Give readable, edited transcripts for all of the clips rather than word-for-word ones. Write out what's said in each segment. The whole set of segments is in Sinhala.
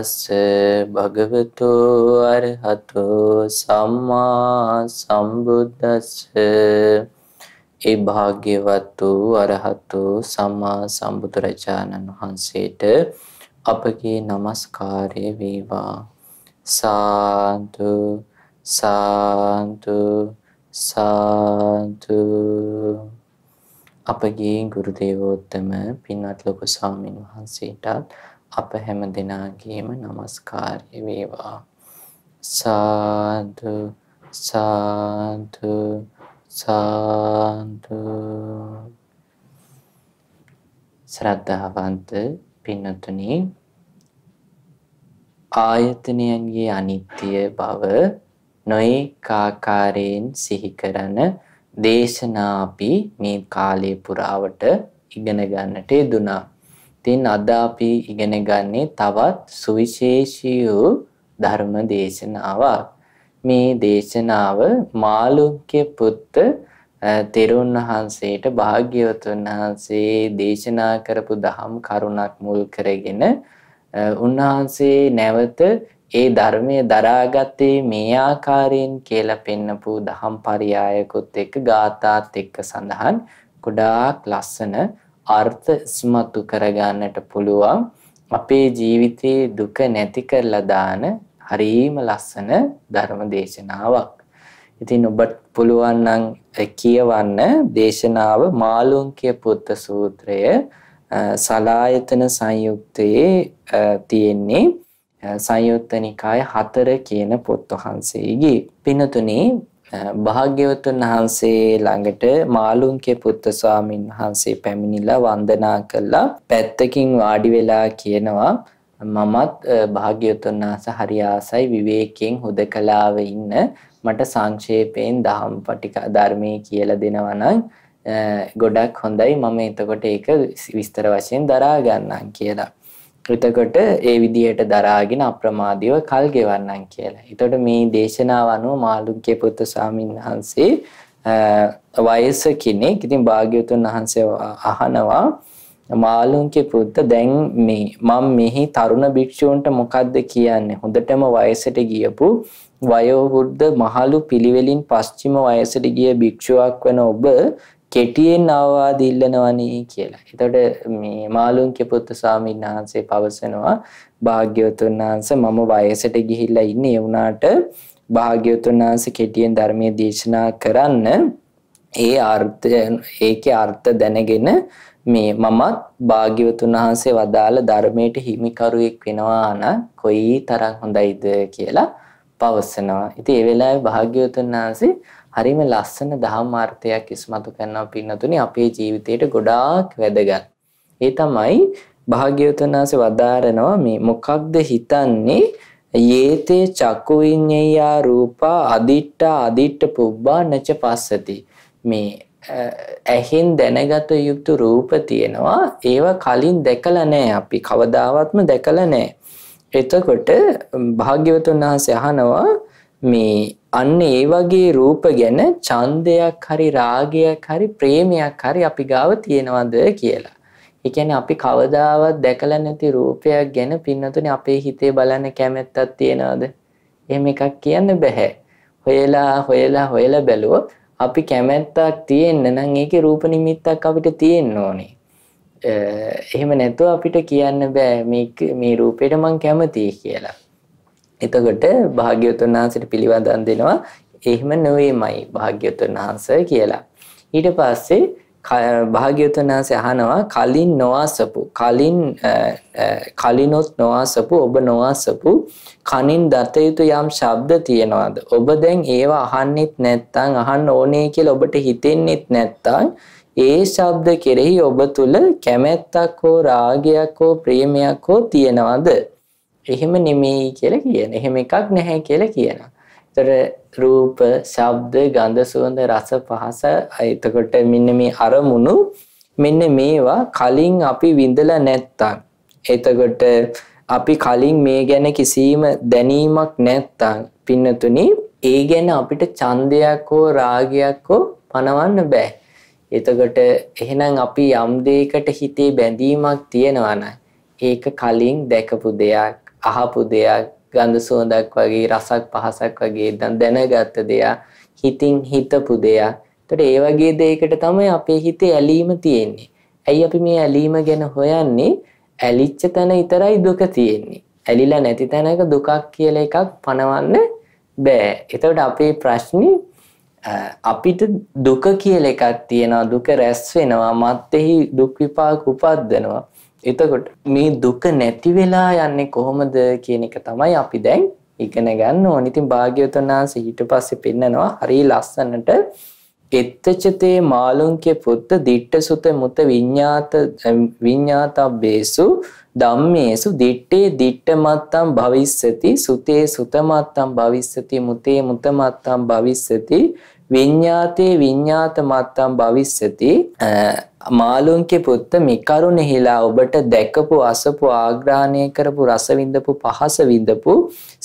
තස්ස භගවතු අරහතෝ සම්මා සම්බුද්දස්ස. ඒ භාග්‍යවත් වූ අරහතෝ සම්මා සම්බුදුරජාණන් වහන්සේට අපගේ নমස්කාරය වේවා. සාදු සාදු සාදු. අපගේ ගුරු දේවෝත්තම පින්වත් ලොකු ස්වාමීන් වහන්සේටත් අප හැම දෙනාගේම নমස්කාරය වේවා. සාදු සාදු සාදු. ශ්‍රද්ධාවන්ත පින්වත්නි, ආයතනයන්ගේ අනිත්‍ය බව නොඑක ආකාරයෙන් සිහි කරන දේශනා අපි මේ කාලය පුරාවට ඉගෙන ගන්නට යෙදුණා. ඉතින් අද අපි ඉගෙන ගන්නේ තවත් සුවිශේෂී වූ ධර්ම දේශනාවක්. මේ දේශනාව මාළුක්‍ය පුත්ත තෙරුන් වහන්සේට භාග්‍යවතුන් වහන්සේ දේශනා කරපු දහම් කරුණක් මුල් කරගෙන උන්වහන්සේ නැවත ඒ ධර්මයේ දරාගත්තේ මේ ආකාරයෙන් කියලා පෙන්නපු දහම් පරයයකුත් එක්ක ගාථාත් එක්ක සඳහන් ගොඩාක් ලස්සන අර්ථ ස්මතු කරගන්නට පුළුවන් අපේ ජීවිතේ දුක නැති කරලා දාන හරිම ලස්සන ධර්ම දේශනාවක්. ඉතින් ඔබට පුළුවන් නම් කියවන්න දේශනාව මාළුන්ක්‍ය පුත්ත සූත්‍රය සලායතන සංයුත්තේ තියෙන්නේ සංයුත්ත නිකාය 4 කියන පොත් වහන්සේගේ. පින්තුනි, භාග්‍යවතුන් වහන්සේ ළඟට මාළුන්ක්‍ය පුත්ත ස්වාමින් වහන්සේ පැමිණිලා වන්දනා කළා. පැත්තකින් වාඩි වෙලා කියනවා, මමත් භාග්‍යවතුන් වහන්සේ හරි ආසයි විවේකයෙන් හුදකලාව ඉන්න. මට සංක්ෂේපයෙන් දහම් පටික ධර්මයේ කියලා දෙනවා නම් ගොඩක් හොඳයි. මම එතකොට ඒක විස්තර වශයෙන් දරා ගන්නම් කියලා. එතකොට ඒ විදිහට දරාගෙන අප්‍රමාදීව කල් ගෙවන්නම් කියලා. එතකොට මේ දේශනාව අනුව මාළුක්‍ය පුත්ත ස්වාමීන් වහන්සේ වයස කෙනෙක්. ඉතින් භාග්‍යවතුන් වහන්සේ අහනවා, මාළුක්‍ය පුත්ත, දැන් මේ මම මෙහි තරුණ භික්ෂූන්ට මොකද්ද කියන්නේ? හොඳටම වයසට ගියපු වයෝවෘද්ධ මහලු පිළිවෙලින් පස්චිම වයසට ගිය භික්ෂුවක් වෙන ඔබ කෙටියෙන් අවවාද ඉල්ලනවනේ කියලා. එතකොට මේ මාළුක්‍ය පුත්ත ස්වාමීන් වහන්සේ පවසනවා, භාග්‍යවතුන් වහන්සේ මම වයසට ගිහිල්ලා ඉන්නේ. ඒ වුණාට භාග්‍යවතුන් වහන්සේ කෙටියෙන් ධර්මයේ දේශනා කරන්න ඒකේ අර්ථ දැනගෙන මේ මමත් භාග්‍යවතුන් වහන්සේ වදාළ ධර්මයට හිමිකරුවෙක් වෙනවා නම් කොයි තරම් හොඳයිද කියලා පවසනවා. ඉතින් ඒ වෙලාවේ භාග්‍යවතුන් වහන්සේ හරිම ලස්සන ධම්මාර්ථයක් ඉස්මතු කරනවා. පින්නතුනි, අපේ ජීවිතේට ගොඩාක් වැදගත්. ඒ තමයි භාග්‍යවතුන් වහන්සේ වදාරනවා, මේ මොකක්ද හිතන්නේ? යේතේ චක්කු විඤ්ඤයා රූපා අදිට්ඨ පුබ්බා නච පස්සති. මේ ඇහෙන් දැනගත යුතු රූප තියෙනවා. ඒවා කලින් දැකලා නැහැ. අපි කවදාවත්ම දැකලා නැහැ. එතකොට භාග්‍යවතුන් වහන්සේ අහනවා, මේ අන්න ඒ වගේ රූප ගැන ඡන්දයක් හරි රාගයක් හරි ප්‍රේමයක් හරි අපි ගාව තියෙනවද කියලා. ඒ කියන්නේ අපි කවදාවත් දැකලා නැති රූපයක් ගැන පින්නතුනේ අපේ හිතේ බලන්න කැමැත්තක් තියෙනවද? එහෙම එකක් කියන්න බෑ. හොයලා බැලුවොත් අපි කැමැත්තක් තියෙන්න නම් ඒකේ රූප නිමිත්තක් අපිට තියෙන්න ඕනේ. එහෙම නැතුව අපිට කියන්න බෑ මේ රූපෙට මං කැමතියි කියලා. එතකොට භාග්‍යවතුන් වහන්සේට පිළිවදන් දෙනවා, එහෙම නෙවෙයිමයි භාග්‍යවතුන් වහන්සේ කියලා. ඊට පස්සේ භාග්‍යවතුන් වහන්සේ අහනවා, කලිනොත් නොආසපු ඔබ නොආසපු කනින් දත යුතු යම් ශබ්ද තියෙනවද? ඔබ දැන් ඒවා අහන්නෙත් නැත්නම් අහන්න ඕනේ කියලා ඔබට හිතෙන්නෙත් නැත්නම් ඒ ශබ්ද කෙරෙහි ඔබ තුල කැමැත්තක් හෝ රාගයක් හෝ ප්‍රේමයක් හෝ තියෙනවද? එහෙම නෙමෙයි කියලා කියන. එහෙම එකක් නැහැ කියලා කියනවා. ඒතර රූප, ශබ්ද, ගන්ධ, සුවඳ, රස, පහස, එතකොට මෙන්න මේ අරමුණු මෙන්න මේවා කලින් අපි විඳලා නැත්තම්, එතකොට අපි කලින් මේ ගැන කිසිම දැනීමක් නැත්තම් පින්නතුනි ඒ ගැන අපිට ඡන්දයක් හෝ රාගයක් හෝ පනවන්න බෑ. එතකොට එහෙනම් අපි යම් දෙයකට හිතේ බැඳීමක් තියෙනවා නම් ඒක කලින් දැකපු දෙයක්, අහපු දෙයක් ගඳ සුවඳක් වගේ රසක් පහසක් වගේ දැනගත්ත දෙයක් හිතින් හිතපු දෙයක්. ඒතකොට ඒ වගේ දෙයකට තමයි අපේ හිතේ ඇලීම තියෙන්නේ. ඇයි අපි මේ ඇලීම ගැන හොයන්නේ? ඇලිච්ච තැන විතරයි දුක තියෙන්නේ. ඇලිලා නැති තැනක දුකක් කියලා එකක් පනවන්න බෑ. එතකොට අපේ ප්‍රශ්නේ අපිට දුක කියලා එකක් තියෙනවා. දුක රැස් වෙනවා. මත්ෙහි දුක් විපාක උපද්දනවා. එතකොට මේ දුක නැති වෙලා යන්නේ කොහොමද කියන එක තමයි අපි දැන් ඉගෙන ගන්න ඕනේ. ඉතින් භාග්‍යවතුන් වහන්සේ ඊට පස්සේ පෙන්නනවා හරි ලස්සනට එත්තචතේ මාළුන්ගේ පුත්ත දිට්ඨ සුත මුත විඤ්ඤාතබ්බේසු ධම්මේසු දිට්ඨේ දිට්ඨ මත්තම් භවිස්සති සුතේ සුත මත්තම් භවිස්සති මුතේ මුත මත්තම් භවිස්සති විඤ්ඤාතේ විඤ්ඤාත මත්තම් භවිස්සති. මාළුන්ගේ පුත්ත මේ කරුණෙහිලා ඔබට දැකපු අසපු ආග්‍රහණය කරපු රස විඳපු පහස විඳපු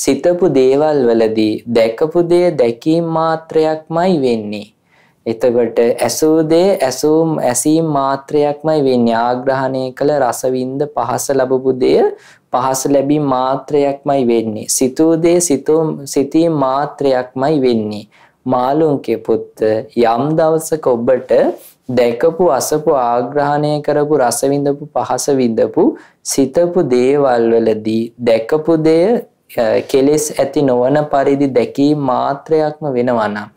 සිතපු දේවල් වලදී දැකපු දේ දැකීම මාත්‍රයක්මයි වෙන්නේ. එතකොට ඇසූ දේ ඇසීම් මාත්‍රයක්මයි වෙන්නේ. ආග්‍රහණය කළ රස විඳ පහස ලැබපු දේ පහස ලැබීම මාත්‍රයක්මයි වෙන්නේ. සිතූ දේ සිතීම මාත්‍රයක්මයි වෙන්නේ. මාළුන්ගේ පුත්ත යම් දවසක ඔබට දැකපු අසපු ආග්‍රහණය කරපු රස විඳපු පහස විඳපු සිතපු දේවල් වලදී දැකපු දේ කෙලෙස් ඇති නොවන පරිදි දැකීම මාත්‍රයක්ම වෙනවා නම්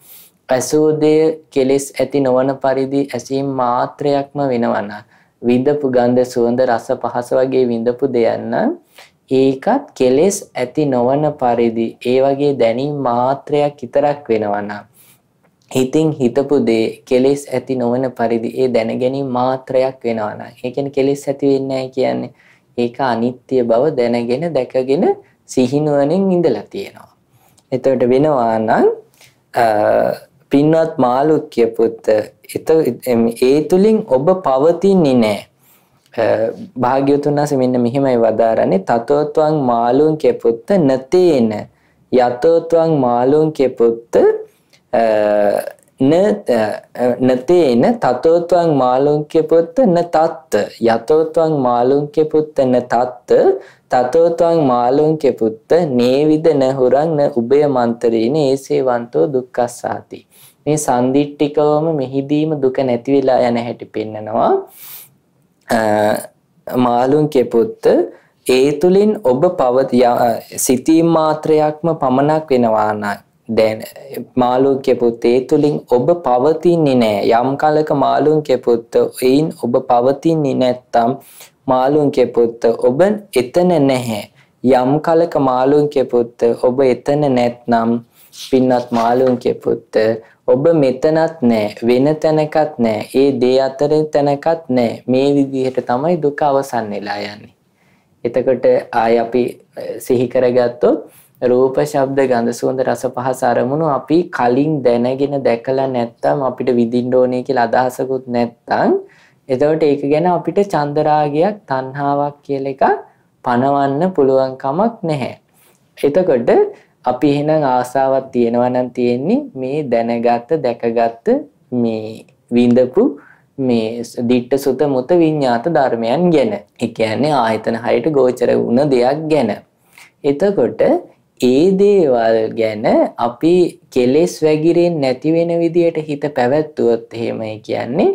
ඇසූ දේ කෙලෙස් ඇති නොවන පරිදි ඇසීම මාත්‍රයක්ම වෙනවා නම් විඳපු ගන්ධ සුවඳ රස පහස වගේ විඳපු දෙයක් නම් ඒකත් කෙලෙස් ඇති නොවන පරිදි ඒ වගේ දැනීම මාත්‍රයක් විතරක් වෙනවා නම් හිතින් හිතපු දේ කෙලෙස් ඇති නොවන පරිදි ඒ දැනගැනීම මාත්‍රයක් වෙනවා නම් ඒ කියන්නේ කෙලෙස් ඇති වෙන්නේ නැහැ කියන්නේ ඒක අනිත්‍ය බව දැනගෙන දැකගෙන සිහිනුවණින් ඉඳලා තියෙනවා. එතකොට වෙනවා නම් පින්වත් මාළුක්‍ය පුත්ත ඒ තුලින් ඔබ පවතින්නේ නැහැ. භාග්‍යවතුන් වහන්සේ මෙන්න මෙහිමයි වදාරන්නේ තතෝත්වං මාළුන්ගේ පුත්ත නතේන යතෝත්වං මාළුන්ගේ පුත්ත නතේන තතෝත්වං මාළුන්ගේ පුත්ත නතත්ත යතෝත්වං මාළුන්ගේ පුත්ත නතත්ත තතෝත්වං මාළුන්ගේ පුත්ත නේවිද නහුරං න උභය මන්තරේන ඒසේවන්තෝ දුක්ඛස්සාති. මේ සම්දිට්ඨිකවම මෙහිදීම දුක නැති වෙලා යන හැටි පෙන්නනවා. මාළුන්ගේ පුත්ත ඒ තුලින් ඔබ සිතීම් මාත්‍රයක්ම පමණක් වෙනවා නම් දැන් මාළුන්ගේ පුත්ත ඒ තුලින් ඔබ පවතින්නේ නැහැ. යම් කලක මාළුන්ගේ පුත්ත එයින් ඔබ පවතින්නේ නැත්තම් මාළුන්ගේ පුත්ත ඔබ එතන නැහැ. යම් කලක මාළුන්ගේ පුත්ත ඔබ එතන නැත්නම් පින්වත් මාළුන්ගේ පුත්ත ඔබ මෙතනත් නැහැ වෙන තැනකත් නැහැ ඒ දේ අතරේ තැනකත් නැහැ. මේ විදිහට තමයි දුක අවසන් වෙලා යන්නේ. එතකොට ආය අපි සිහි කරගත්තොත් රූප ශබ්ද ගන්ධ සුවඳ රස පහස අරමුණු අපි කලින් දැනගෙන දැකලා නැත්තම් අපිට විඳින්න ඕනේ කියලා අදහසකුත් නැත්තම් එතකොට ඒක ගැන අපිට චන්දරාගයක් තණ්හාවක් කියලා එක පනවන්න පුළුවන් කමක් නැහැ. එතකොට අපි එහෙනම් ආසාවක් තියෙනවා නම් තියෙන්නේ මේ දැනගත්ත දැකගත්ත මේ විඳපු මේ දිට්ඨ සුත මුත විඤ්ඤාත ධර්මයන් ගැන. ඒ කියන්නේ ආයතන හයට ගෝචර වුණ දෙයක් ගැන. එතකොට ඒ දේවල් ගැන අපි කෙලෙස් වැగిරෙන්නේ නැති වෙන විදියට හිත පැවැත්වුවොත් එහෙමයි කියන්නේ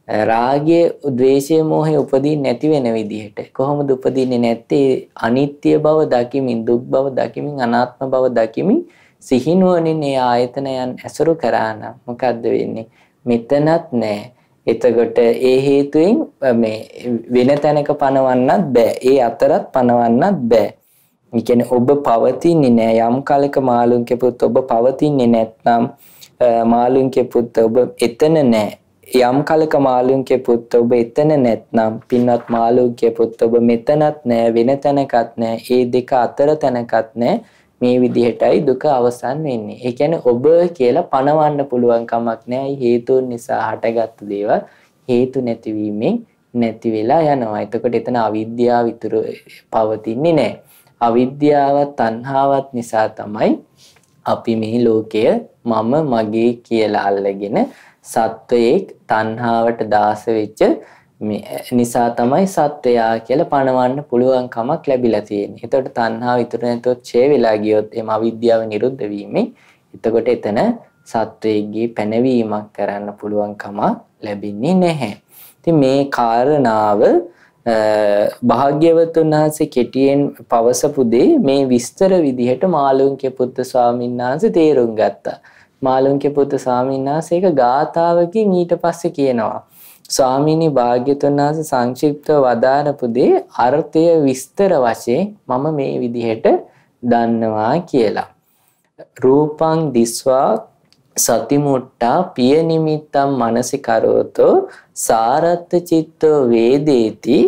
රාගය, ද්වේෂය, මෝහය උපදින්නේ නැති වෙන විදිහට. කොහොමද උපදින්නේ නැත්තේ? අනිත්‍ය බව දකිමින්, දුක් බව දකිමින්, අනාත්ම බව දකිමින් සිහිනුවණින් ඒ ආයතනයන් ඇසුරු කරා නම් මොකද්ද වෙන්නේ? මෙතනත් නැහැ. එතකොට ඒ හේතුවෙන් මේ වෙන තැනක පනවන්නත් බෑ. ඒ අතරත් පනවන්නත් බෑ. ඒ කියන්නේ ඔබ පවතින්නේ නැහැ. යම් කාලයක මාළුන්ගේ පුත් ඔබ පවතින්නේ නැත්නම් මාළුන්ගේ පුත් ඔබ එතන නැහැ. යම් කලක මාළුන්ගේ පුත්ත ඔබ එතන නැත්නම් පින්වත් මාළුන්ගේ පුත්ත ඔබ මෙතනත් නැහැ වෙන තැනකත් නැහැ ඒ දෙක අතර තැනකත් නැහැ. මේ විදිහටයි දුක අවසන් වෙන්නේ. ඒ කියන්නේ ඔබ කියලා පණවන්න පුළුවන් කමක් නැහැ. හේතුන් නිසා හටගත්තු දේවල් හේතු නැතිවීමෙන් නැති වෙලා යනවා. එතකොට එතන අවිද්‍යාව විතර පවතින්නේ නැහැ. අවිද්‍යාවත් තණ්හාවත් නිසා තමයි අපි මේ ලෝකය මම මගේ කියලා අල්ලගෙන සත්වයේක් තණ්හාවට දාස වෙච්ච නිසා තමයි සත්වයා කියලා පණවන්න පුළුවන් කමක් ලැබිලා තියෙන්නේ. එතකොට තණ්හාව ඉතුරු නැතුව ඡේ වෙලා ගියොත් එම අවිද්‍යාව නිරුද්ධ වීමෙන් එතකොට එතන සත්වයේගේ පැනවීමක් කරන්න පුළුවන් කමක් ලැබෙන්නේ නැහැ. ඉතින් මේ කාරණාව භාග්‍යවතුන් වහන්සේ කෙටියෙන් පවසපු දේ මේ විස්තර විදිහට මාළුන්ගේ පුත්තු ස්වාමීන් වහන්සේ තේරුම් ගත්තා. මාළුන්ගේ පුත්තු ස්වාමීන් වහන්සේ ඒක ගාථාවකින් ඊට පස්සේ කියනවා ස්වාමීනි භාග්‍යවතුන් වහන්සේ සංක්ෂිප්තව වදාරපු දේ අර්ථය විස්තර වශයෙන් මම මේ විදිහට දන්නවා කියලා. රූපං දිස්වා සතිමුට්ටා පිය නිමිත්තම් මනසිකරෝතෝ සාරත්ත චිත්තෝ වේදේති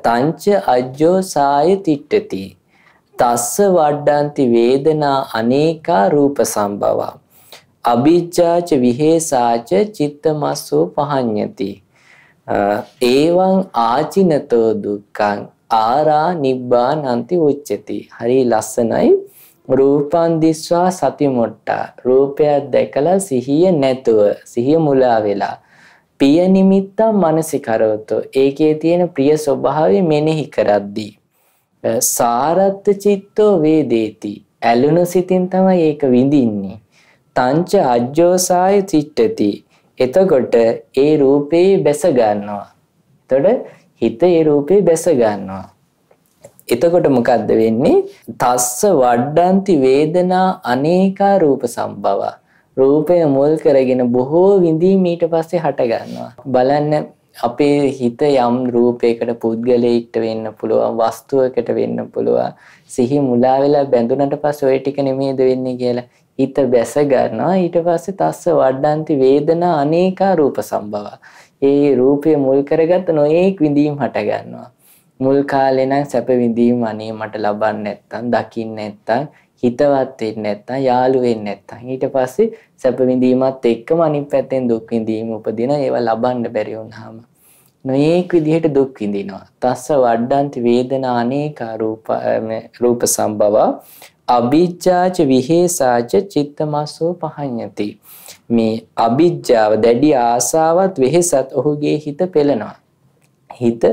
තංච අජ්ජෝ සාය තිට්ඨති තස්ස වඩ්ඩන්ති වේදනා අනේකා රූප සම්භවා අභිජ්ජාච විහෙසාච චිත්තමස්සෝ පහඤ්ඤති ඒවං ආචිනතෝ දුක්ඛං ආරා නිබ්බානන්ති උච්චති. හරි ලස්සනයි. රූපං දිස්වා සතිමුට්ටා රූපයක් දැකලා සිහිය නැතුව සිහිය මුලා වෙලා පිය නිමිත්තම් මනසිකරවතෝ ඒකේ තියෙන ප්‍රිය ස්වභාවය මෙනෙහි කරද්දී සාරත්ත චිත්තෝ වේදේති ඇලුණු සිතින් තමයි ඒක විඳින්නේ. තංච අජ්ජෝසාය චිත්තති එතකොට ඒ රූපේ බැස ගන්නවා. එතකොට හිත ඒ රූපේ බැස ගන්නවා. එතකොට මොකද්ද වෙන්නේ? තස්ස වඩ්ඩන්ති වේදනා අනේකා රූප සම්භව. රූපය මුල් කරගෙන බොහෝ විඳීම් ඊට පස්සේ හට ගන්නවා. බලන්න අපේ හිත යම් රූපයකට පුද්ගලයෙක්ට වෙන්න පුළුවන්, වස්තුවකට වෙන්න පුළුවන්. සිහි මුලා වෙලා බැඳුනට පස්සේ ওই ටික නෙමෙයිද වෙන්නේ කියලා හිත බැස ගන්නවා. ඊට පස්සේ තස්ස වඩ්ඩන්ති වේදනා අනේකා රූප සම්භව. ඒ රූපය මුල් කරගත්ත නොඑක් විඳීම් හට ගන්නවා. මුල් කාලේ නම් සැප විඳීම අනේ මට ලබන්නේ නැත්තම් දකින්න නැත්තම් හිතවත් වෙන්නේ නැත්තම් යාළු වෙන්නේ නැත්තම් ඊට පස්සේ සැප විඳීමත් එක්කම අනිත් පැත්තෙන් දුක් විඳීම උපදින ඒවා ලබන්න බැරි වුනහම නොඑක විදිහට දුක් විඳිනවා. තස්ස වඩ්ඩන්ති වේදනා අනේක රූප සම්භව අභිජ්ජාච විහෙසාච චිත්තමස්සෝ පහඤ්ඤති. මේ අභිජ්ජාව දැඩි ආසාවත් වෙහෙසත් ඔහුගේ හිත පෙළනවා. හිත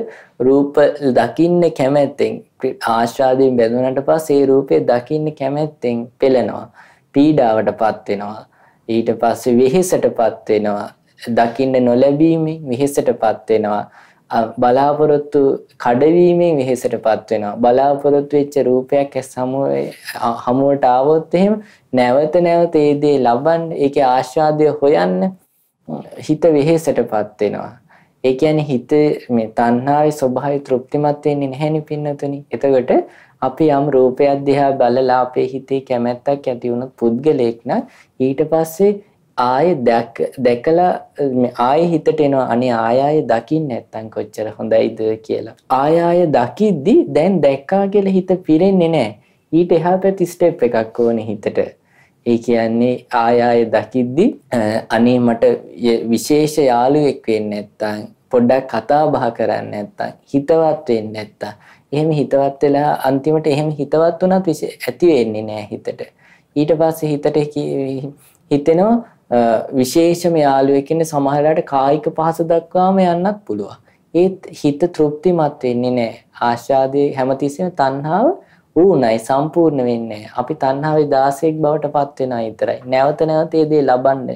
රූප දකින්න කැමැත්තෙන් ආශාදයෙන් බැඳුනට පස්සේ ඒ රූපේ දකින්න කැමැත්තෙන් පෙළෙනවා. පීඩාවටපත් වෙනවා. ඊට පස්සේ වෙහෙසටපත් වෙනවා. දකින්න නොලැබීමෙන් වෙහෙසටපත් වෙනවා. බලාපොරොත්තු කඩවීමෙන් වෙහෙසටපත් වෙනවා. බලාපොරොත්තු වෙච්ච රූපයක් හමුවට ආවොත් එහෙම නැවත නැවත ඒ දේ ලබන්න ඒකේ ආශාදය හොයන්න හිත වෙහෙසටපත් වෙනවා. ඒ කියන්නේ හිත මේ තණ්හාවේ ස්වභාවය තෘප්තිමත් වෙන්නේ නැහෙනි පින්නතුනි. එතකොට අපි යම් රූපයක් දිහා බලලා අපේ හිතේ කැමැත්තක් ඇති වුණොත් පුද්ගලයෙක් නම් ඊට පස්සේ ආයේ දැකලා ආයේ හිතට එනවා අනේ ආයෙ දකින්න නැත්තම් කොච්චර හොඳයිද කියලා. ආයෙ දකිද්දි දැන් දැක්කා කියලා හිත පිරෙන්නේ නැහැ. ඊට එහා පැති ස්ටෙප් එකක් ඕනේ හිතට. ඒ කියන්නේ ආයෙ දකිද්දි අනේ මට විශේෂ යාළුවෙක් වෙන්න නැත්තම් පොඩ්ඩක් කතා බහ කරන්න නැත්තම් හිතවත් වෙන්න නැත්තම් එහෙම හිතවත් වෙලා අන්තිමට එහෙම හිතවත් වුණත් ඇති වෙන්නේ නැහැ හිතට. ඊට පස්සේ හිතට හිතෙනවා විශේෂම යාළුවෙක් ඉන්නේ සමහරවිට කායික පහස දක්වාම යන්නත් පුළුවන්. ඒත් හිත තෘප්තිමත් වෙන්නේ නැහැ. ආශාදේ හැමතිස්සෙම තණ්හාව ඌණයි සම්පූර්ණ වෙන්නේ නැහැ. අපි තණ්හාවේ 16ක් බවට පත් වෙනා විතරයි. නැවත නැවත ඒ දේ ලබන්න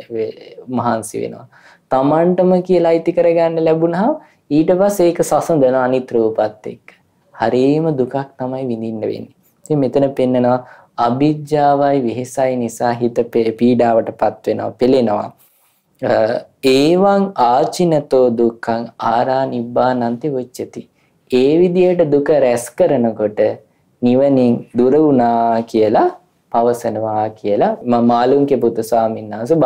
මහන්සි වෙනවා. Tamanටම කියලා අයිති කරගන්න ලැබුණාම ඊට පස්සේ ඒක සසඳන අනිත් රූපات එක්ක. හරීම දුකක් තමයි විඳින්න වෙන්නේ. ඉතින් මෙතන පෙන්නනවා අභිජ්ජාවයි වෙහෙසයි නිසා හිත පීඩාවටපත් වෙනවා, පෙළෙනවා. ඒවං ආචිනතෝ දුක්ඛං ආරා නිබ්බානන්ති උච්චති. ඒ විදියට දුක රැස් කරනකොට නිවනින් දුර වුණා කියලා පවසනවා කියලා මාළුන්ගේ පුත්තු ස්වාමීන් වහන්සේ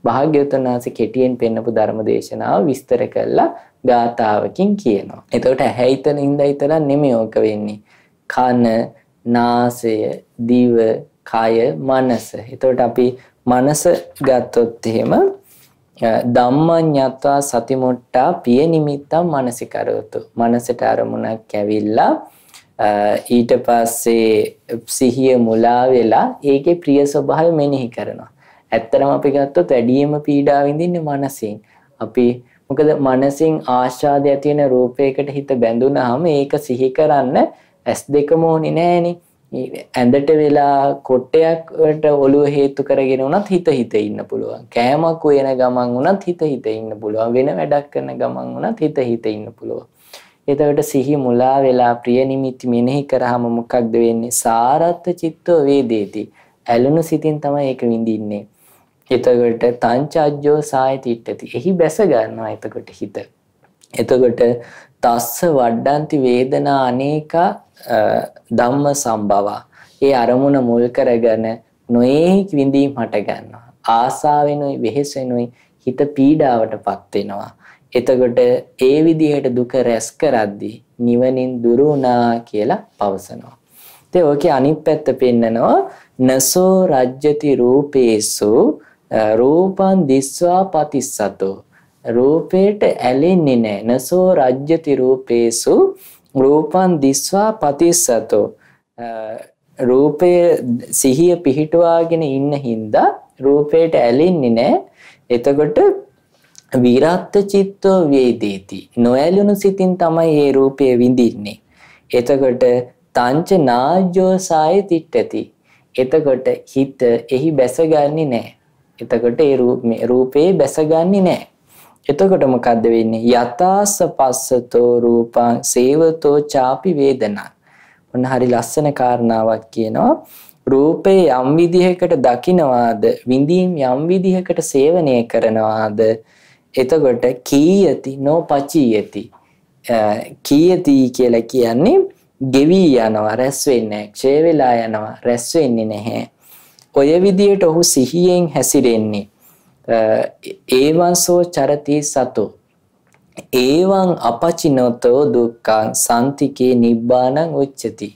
භාග්‍යවතුන් වහන්සේ කෙටියෙන් පෙන්නපු ධර්ම දේශනාව විස්තර කළා ගාථාවකින් කියනවා. එතකොට ඇහැයිතන ඉඳලා නෙමෙයි ඕක වෙන්නේ. කන, නාසය, දිව, කය, මනස. එතකොට අපි මනස ගත්තොත් එහෙම ධම්මඤ්ඤත්වා සතිමුට්ටා පිය නිමිත්තම් මනසිකරවතු. මනසට අරමුණක් ඇවිල්ලා ඊට පස්සේ සිහිය මුලා වෙලා ඒකේ ප්‍රිය ස්වභාවය මෙනෙහි කරනවා. ඇත්තටම අපි ගත්තොත් වැඩිම පීඩාව විඳින්නේ මනසින්. අපි මොකද මනසින් ආශාදය ඇති වෙන රූපයකට හිත බැඳුනහම ඒක සිහි කරන්න S2ම ඕනේ නෑනේ. ඇඳට වෙලා කොට්ටයකට ඔළුව හේතු කරගෙන උනත් හිත ඉන්න පුළුවන්. කෑමක් උයන ගමන් උනත් හිත ඉන්න පුළුවන්. වෙන වැඩක් කරන ගමන් උනත් හිත ඉන්න පුළුවන්. එතකොට සිහි මුලා වෙලා ප්‍රිය නිමිති මෙනෙහි කරාම මොකක්ද වෙන්නේ? සාරත්ත චිත්තෝ වේදේති. ඇලුණු සිතින් තමයි ඒක විඳින්නේ. එතකොට තංචජ්ජෝ සායතිට්ඨති. එහි බැස ගන්නවා එතකොට හිත. එතකොට තස්ස වඩ්ඩන්ති වේදනා අනේකා ධම්ම සම්භව. ඒ අරමුණ මුල් කරගෙන නොඑක් විඳීම් හට ගන්නවා. ආසාවෙනුයි වෙහෙසෙනුයි හිත පීඩාවටපත් වෙනවා. එතකොට ඒ විදිහට දුක රැස් කරද්දී නිවනින් දුරු වුණා කියලා පවසනවා. ඉතින් ඔකේ අනිත් පැත්ත පෙන්නනවා නසෝ රජ්‍යති රූපේසු රූපං දිස්වා පතිස්සතෝ. රූපේට ඇලෙන්නේ නැහැ. නසෝ රජ්‍යති රූපේසු රූපං දිස්වා පතිස්සතෝ. රූපයේ සිහිය පිහිටුවාගෙන ඉන්න හින්දා රූපේට ඇලෙන්නේ නැහැ. එතකොට විරාත්ත චිත්තෝ වේදේති. නොඇලුණු සිතින් තමයි මේ රූපය විඳින්නේ. එතකොට තංච නාජ්ජෝ සාය තිට්ඨති. එතකොට හිත එහි බැසගන්නේ නැහැ. එතකොට ඒ රූපේ බැසගන්නේ නැහැ. එතකොට මොකද්ද වෙන්නේ? යතාස පස්සතෝ රූපං සේවතෝ චාපි වේදනා. ඔන්න හරි ලස්සන කාරණාවක් කියනවා. රූපේ යම් විදිහකට දකින්නවාද විඳීම් යම් විදිහකට සේවනය කරනවාද එතකොට කීයති නොපචීයති. කීයති කියලා කියන්නේ ගෙවි යනවා රැස් වෙන්නේ නැහැ. ක්ෂය වෙලා යනවා රැස් වෙන්නේ නැහැ. ඔය විදියට ඔහු සිහියෙන් හැසිරෙන්නේ. ඒවංසෝ චරති සතෝ ඒවං අපචිනෝතෝ දුක්ඛං සම්තිකේ නිබ්බානං උච්චති.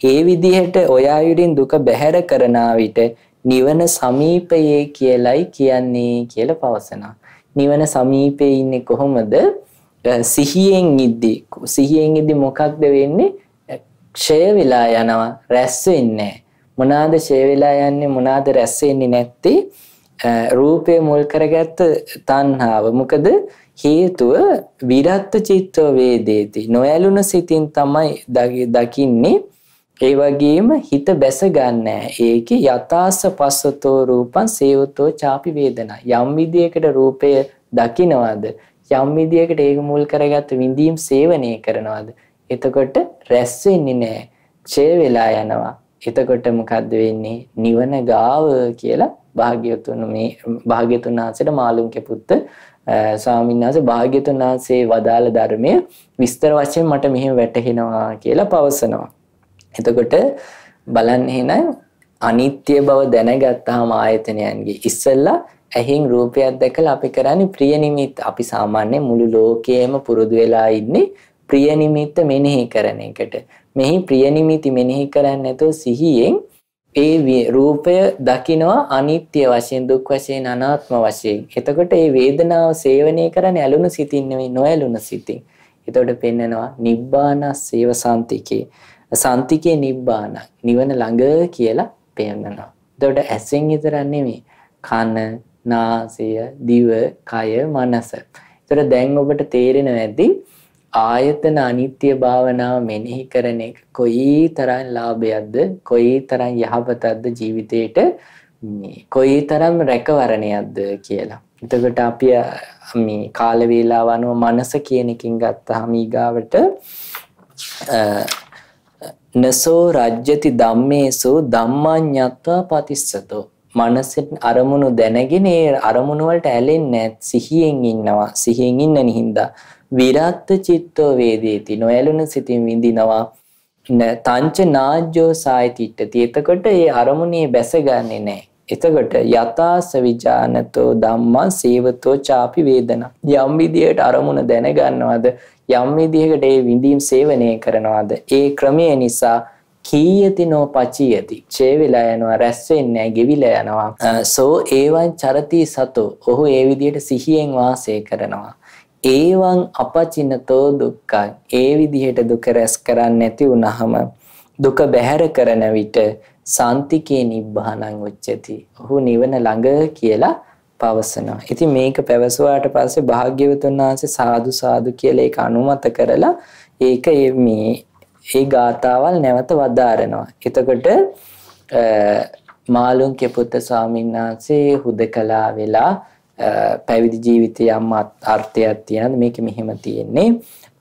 ඒ විදිහට ඔය ආයුරින් දුක බැහැර කරන විට නිවන සමීපයේ කියලයි කියන්නේ කියලා පවසනවා. නිවන සමීපයේ ඉන්නේ කොහොමද? සිහියෙන් ඉද්දි. සිහියෙන් ඉද්දි මොකක්ද වෙන්නේ? ක්ෂය වෙලා යනවා රැස් වෙන්නේ නැහැ. මොනවාද ක්ෂය වෙලා යන්නේ? මොනවාද රැස් වෙන්නේ නැත්තේ? රූපය මුල් කරගත්ත තණ්හාව. මොකද හේතුව විරත්ත චිත්තෝ වේදේති. නොඇලුන සිතින් තමයි දකින්නේ. ඒ වගේම හිත බැස ගන්න. ඒකේ යතාස පස්සතෝ රූපං සේවතෝ චාපි වේදනා. යම් විදියකට රූපය දකින්නවද? යම් විදියකට ඒක මුල් කරගත්ත විඳීම් සේවනය කරනවද? එතකොට රැස් වෙන්නේ නැහැ. ක්ෂය වෙලා යනවා. එතකොට මොකද්ද වෙන්නේ? නිවන ගාව කියලා භාග්‍යවතුන් වහන්සේට මාළුන්ගේ පුත්ත ස්වාමීන් වහන්සේ භාග්‍යවතුන් වහන්සේ වදාළ ධර්මය විස්තර වශයෙන් මට මෙහෙම වැටහෙනවා කියලා පවසනවා. එතකොට බලන්න එහෙනම් අනිත්‍ය බව දැනගත්තාම ආයතනයන්ගේ ඉස්සෙල්ලා ඇහෙන් රූපයක් දැකලා අපි කරන්නේ ප්‍රිය නිමිත්ත. අපි සාමාන්‍ය මුළු ලෝකයේම පුරුදු වෙලා ඉන්නේ ප්‍රිය නිමිත්ත මෙනෙහි කරන එකට. මෙහි ප්‍රිය නිමිති මෙනෙහි කරන්නේ නැතුව සිහියෙන් ඒ රූපය දකිනවා අනිත්‍ය වශයෙන්, දුක් වශයෙන්, අනාත්ම වශයෙන්. එතකොට මේ වේදනාව සේවනය කරන්නේ ඇලුණු සිතින් නෙවෙයි නොඇලුණු සිතින්. එතකොට පෙන්නනවා නිබ්බානස්සේව සම්තිකේ. සම්තිකේ නිබ්බාන නිවන ළඟ කියලා පෙන්නනවා. එතකොට ඇසෙන් විතරක් නෙමෙයි කන, නාසය, දිව, කය, මනස. එතකොට දැන් ඔබට තේරෙනවා ඇති ආයතන අනිත්‍ය භාවනාව මෙනෙහි කරන එක කොයිතරම් ලාභයක්ද, කොයිතරම් යහපතක්ද ජීවිතේට, කොයිතරම් රැකවරණයක්ද කියලා. එතකොට අපි මේ කාල වේලාව අනුව මනස කියන එකකින් ගත්තාම ඊගාවට නසෝ රජ්‍යති ධම්මේසු ධම්මඤ්ඤත්වා පතිස්සතෝ. මනසෙන් අරමුණු දැනගෙන ඒ අරමුණු වලට ඇලෙන්නේ සිහියෙන් ඉන්නවා. සිහියෙන් ඉන්න නිහින්දා විරාත්ත චිත්තෝ වේදේති. නොඇලුන සිතින් විඳිනවා. තංච නාජ්ජෝ සායතිට්ඨති. එතකොට ඒ අරමුණේ බැසගන්නේ නැහැ. එතකොට යතාස විජානතෝ ධම්මං සේවතෝ චාපි වේදනා. යම් විදියට අරමුණ දැනගන්නවද, යම් විදියකට ඒ විඳීම් සේවනය කරනවද, ඒ ක්‍රමය නිසා කීයති නොපචියති. ඡේ වෙලා යනවා, රැස් වෙන්නේ නැහැ, ගෙවිලා යනවා. සෝ ඒවං චරති සතෝ. ඔහු ඒ විදියට සිහියෙන් වාසය කරනවා. ඒවං අපචිනතෝ දුක්ඛං. ඒ විදිහට දුක රැස් කරන්නේ නැති වුනහම, දුක බැහැර කරන විට සාන්තිකේ නිබ්බානං උච්චති. ඔහු නිවන ළඟ කියලා පවසනවා. ඉතින් මේක පැවසුවාට පස්සේ භාග්‍යවතුන් වහන්සේ සාදු සාදු කියලා ඒක අනුමත කරලා ඒක ඒ ගාථාවල් නැවත වදාරනවා. එතකොට මාළුන්ගේ පුත්ත ස්වාමීන් වහන්සේ හුදකලා වෙලා පැවිදි ජීවිතය යම් අර්ථයක් තියෙනවා. මේක මෙහෙම තියෙන්නේ.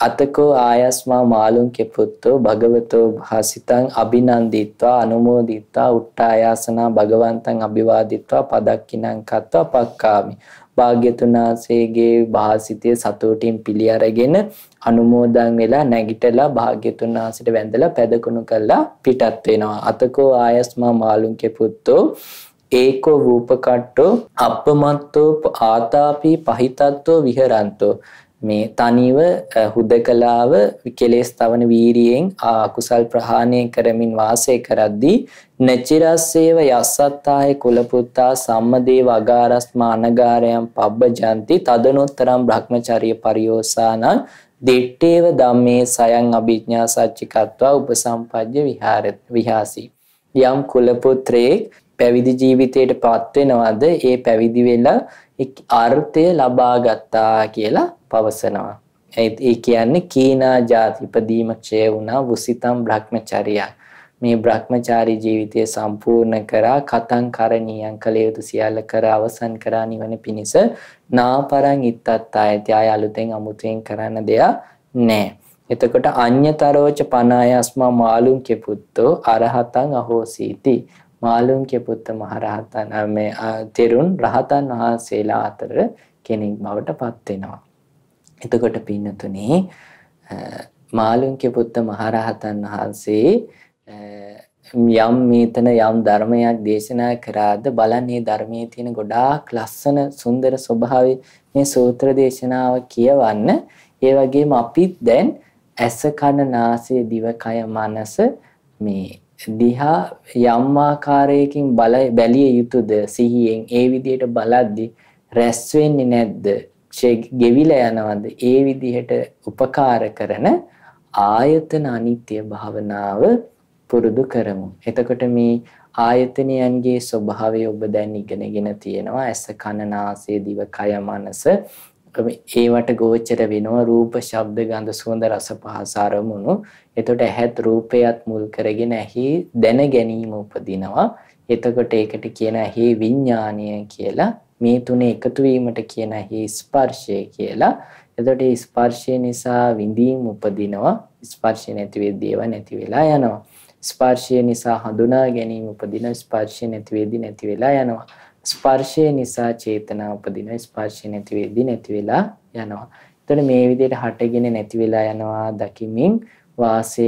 අතකෝ ආයස්මා මාළුන්ගේ පුත්තෝ භගවතෝ භාසිතං අභිනන්දිත්වා අනුමෝදිත්වා උට්ටායාසනා භගවන්තං අභිවාදිත්වා පදක්කිනං කତ୍වා පක්කාමි. භාග්‍යතුන් වහන්සේගේ භාසිතය සතුටින් පිළි අරගෙන අනුමෝදන් වෙලා නැගිටලා භාග්‍යතුන් වහන්සේට වැඳලා පැදකුණු කළා පිටත් වෙනවා. අතකෝ ආයස්මා මාළුන්ගේ පුත්තෝ ඒකෝ රූපකට්ටෝ අපමත්තෝ ආතාපි පහිතත්තෝ විහරන්තෝ. මේ තනිව හුදකලාව කෙලෙස් තවන වීරියෙන් අකුසල් ප්‍රහාණය කරමින් වාසය කරද්දී නචිරස්සේව යස්සත්තාය කුලපුත්තා සම්මදේව අගාරස්මා අනගාරයන් පබ්බජන්ති තදනොත්තරම් බ්‍රහ්මචර්ය පරියෝසානං දෙට්ටේව ධම්මේ සයං අභිඥා සච්චිකත්වා උපසම්පජ්ජ විහාසි. යම් කුලපුත්‍රයෙක් පැවිදි ජීවිතයට පත් වෙනවද ඒ පැවිදි වෙලා අර්ථය ලබා ගත්තා කියලා පවසනවා. ඒ කියන්නේ කීනා ජාති ඉපදීම ක්ෂය වුණා වුසිතම් බ්‍රහ්මචර්යය. මේ බ්‍රහ්මචාරී ජීවිතය සම්පූර්ණ කරා කතං කරණීයං කළ යුතු සියල්ල කර අවසන් කරා නිවන පිණිස නාපරං ඉත්තත්තායති ආය අලුතෙන් අමුතෙන් කරන්න දෙයක් නැහැ. එතකොට අඤ්‍යතරෝච පනායස්මා මාළුන්ගේ පුත්තෝ අරහතං අහෝසීති. මාළුන්ගේ පුත්ත මහරහතන් මේ තෙරුන් රහතන් වහන්සේලා අතර කෙනෙක් බවට පත් වෙනවා. එතකොට පින්නතුනේ මාළුන්ගේ පුත්ත මහරහතන් වහන්සේ යම් මේතන යම් ධර්මයක් දේශනා කරාද බලන්නේ ධර්මයේ තියෙන ගොඩාක් ලස්සන සුන්දර ස්වභාවය මේ සූත්‍ර දේශනාව කියවන්න. ඒ වගේම අපිත් දැන් ඇස කන නාසය දිව කය මනස මේ දිහා යම් ආකාරයකින් බැලිය යුතුද සිහියෙන් ඒ විදිහට බලද්දි රැස් වෙන්නේ නැද්ද ගෙවිලා යනවද ඒ විදිහට උපකාර කරන ආයතන අනිත්‍ය භාවනාව පුරුදු කරමු. එතකොට මේ ආයතනයන්ගේ ස්වභාවය ඔබ දැන් ඉගෙනගෙන තියෙනවා. ඇස කන නාසය දිව කය මනස ඒවට ගෝචර වෙනවා රූප ශබ්ද ගන්ධ සුවඳ රස පහස අරමුණු. එතකොට ඇහත් රූපයත් මුල් කරගෙන ඇහි දැන ගැනීම උපදිනවා. එතකොට ඒකට කියන ඇහි විඥානය කියලා. මේ තුනේ එකතු වීමට කියන ඇහි ස්පර්ශය කියලා. එතකොට මේ ස්පර්ශය නිසා විඳීම් උපදිනවා. ස්පර්ශය නැති වෙද්දී ඒවා නැති වෙලා යනවා. ස්පර්ශය නිසා හඳුනා ගැනීම උපදිනවා. ස්පර්ශය නැති වෙද්දී නැති වෙලා යනවා. ස්පර්ශය නිසා චේතනා උපදිනවා. ස්පර්ශය නැති වෙද්දී නැති වෙලා යනවා. එතකොට මේ විදිහට හටගෙන නැති වෙලා යනවා දකිමින් වාසය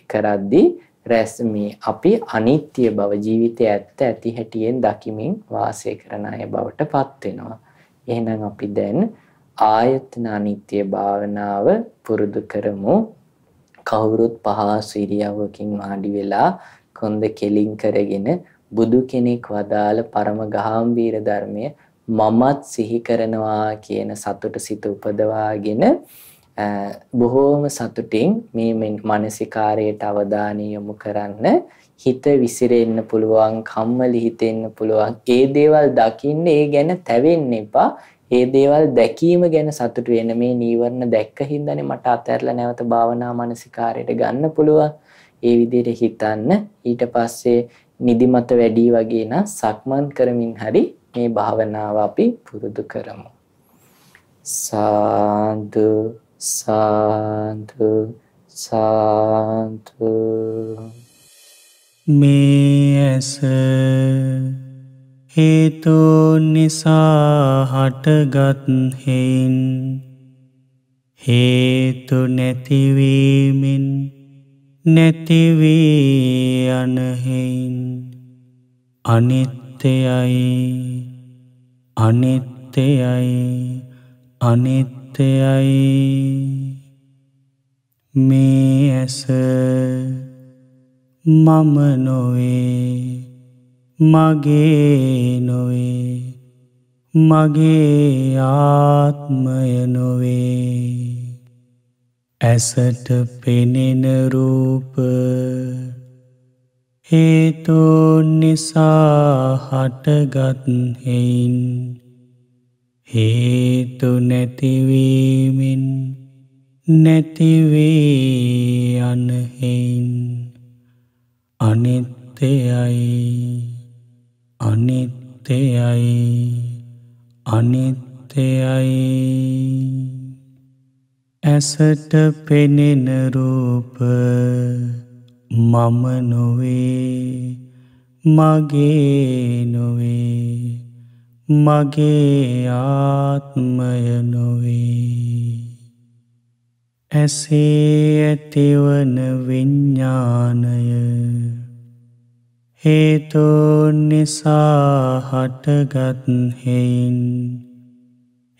කරද්දී රැස්මී අපි අනිත්‍ය බව ජීවිතය ඇත්ත ඇති හැටියෙන් දකිමින් වාසය කරන අය බවට පත් වෙනවා. එහෙනම් අපි දැන් ආයතන අනිත්‍ය භාවනාව පුරුදු කරමු. කවුරුත් පහසු ඉරියව්වකින් වාඩි වෙලා කොන්ද කෙලින් කරගෙන බුදු කෙනෙක් වදාළ පරම ගාම්භීර ධර්මය මමත් සිහි කරනවා කියන සතුට සිත උපදවාගෙන බොහෝම සතුටින් මේ මානසිකාරයට අවධානය යොමු කරන්න. හිත විසිරෙන්න පුළුවන්, කම්මැලි හිතෙන්න පුළුවන්. ඒ දේවල් දකින්න ඒ ගැන තැවෙන්න එපා. ඒ දේවල් දැකීම ගැන සතුටු වෙන. මේ නීවරණ දැක්ක හින්දානේ මට අතහැරලා නැවත භාවනා මානසිකාරයට ගන්න පුළුවන්. ඒ විදිහට හිතන්න. ඊට පස්සේ නිදිමත වැඩි වගේ නම් සක්මන් කරමින් හරි මේ භාවනාව අපි පුරුදු කරමු. සාදු සාදු සාදු. මේ ඇස හේතු නිසා හටගත් හේන් හේතු නැතිවීමෙන් නැතිවී යන හේන් අනිත්‍යයි අනිත්‍යයි අනිත්‍යයි. මේ ඇස මම නොවේ මගේ නොවේ මගේ ආත්මය නොවේ. ඇසට පෙනෙන රූප හේතුන් නිසා හටගත් හේයින් හේතු නැතිවීමෙන් නැතිවී යන හේයින් අනිත්‍යයි අනිත්‍යයි අනිත්‍යයි. ඇසට පෙනෙන රූප මම නොවේ මගේ නොවේ මගේ ආත්මය නොවේ. ඇසේ ඇතිවන විඤ්ඤාණය හේතුන් නිසා හටගත් හේයින්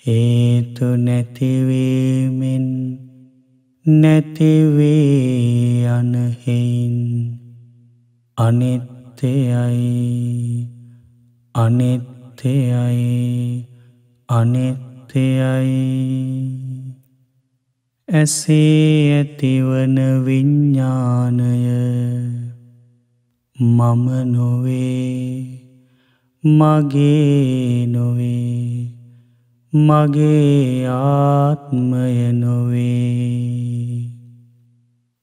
හේතු නැතිවීමෙන් නැතිවී යන හේයින් අනිත්‍යයි අනිත්‍යයි අනිත්‍යයි. ඇසේ ඇතිවන විඤ්ඤාණය මම නොවේ මගේ නොවේ මගේ ආත්මය නොවේ.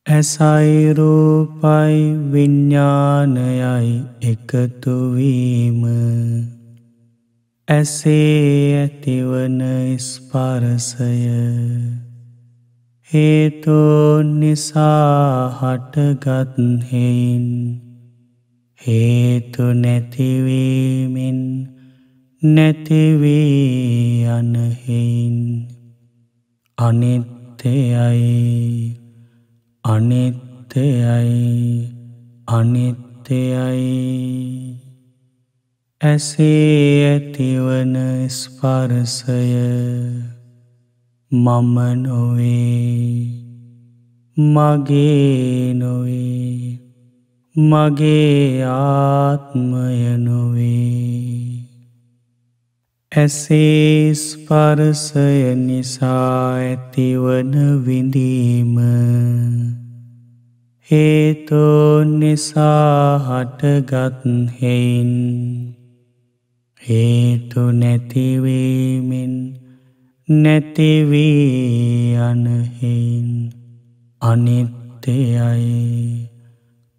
ඇසයි රූපයි විඤ්ඤාණයයි එකතු වීම ඇසේ ඇතිවන ස්පර්ශය හේතුන් නිසා හටගත් හේයින් හේතු නැතිවීමෙන් නැතිවී යන හේයින් අනිත්‍යයි අනිත්‍යයි අනිත්‍යයි. ඇසේ ඇතිවන ස්පර්ශය මම නොවේ මගේ නොවේ මගේ ආත්මය නොවේ. ඇසේ ස්පර්ශය නිසා ඇතිවන විඳීම හේතුන් නිසා හටගත් හේයින් හේතු නැතිවීමෙන් නැතිවී යන හේයින් අනිත්‍යයි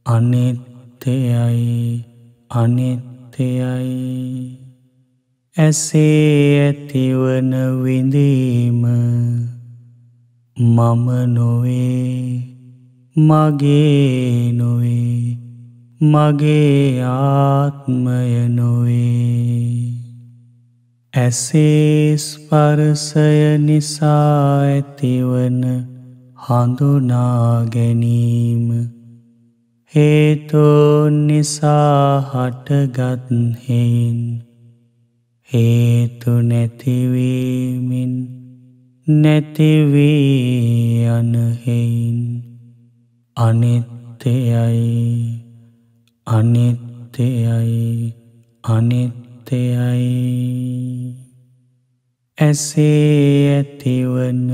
අනිත්‍යයි අනිත්‍යයි. ඇසේ ඇතිවන විඳීම මම නොවේ මගේ නොවේ මගේ ආත්මය නොවේ. ඇසේ ස්පර්ශය නිසා ඇතිවන හඳුනා ගැනීම හේතුන් නිසා හටගත් හේයින් හේතු නැතිවීමෙන් නැතිවී යන හේයින් අනිත්‍යයි අනිත්‍යයි අනිත්‍යයි. ඇසේ ඇතිවන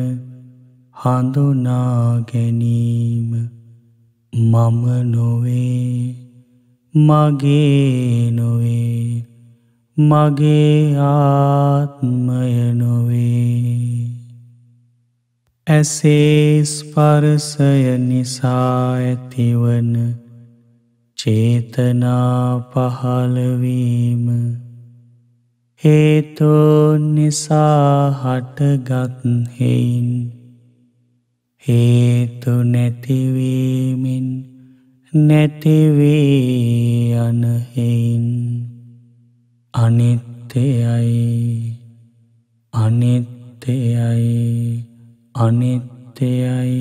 හඳුනා ගැනීම මම නොවේ මගේ නොවේ මගේ ආත්මය නොවේ. ඇසේ ස්පර්ශය නිසා ඇතිවන චේතනා පහළවීම හේතුන් නිසා හටගත් හේයින් හේතු නැතිවීමෙන් නැතිවී යන හේයින් අනිත්‍යයි අනිත්‍යයි අනිත්‍යයි.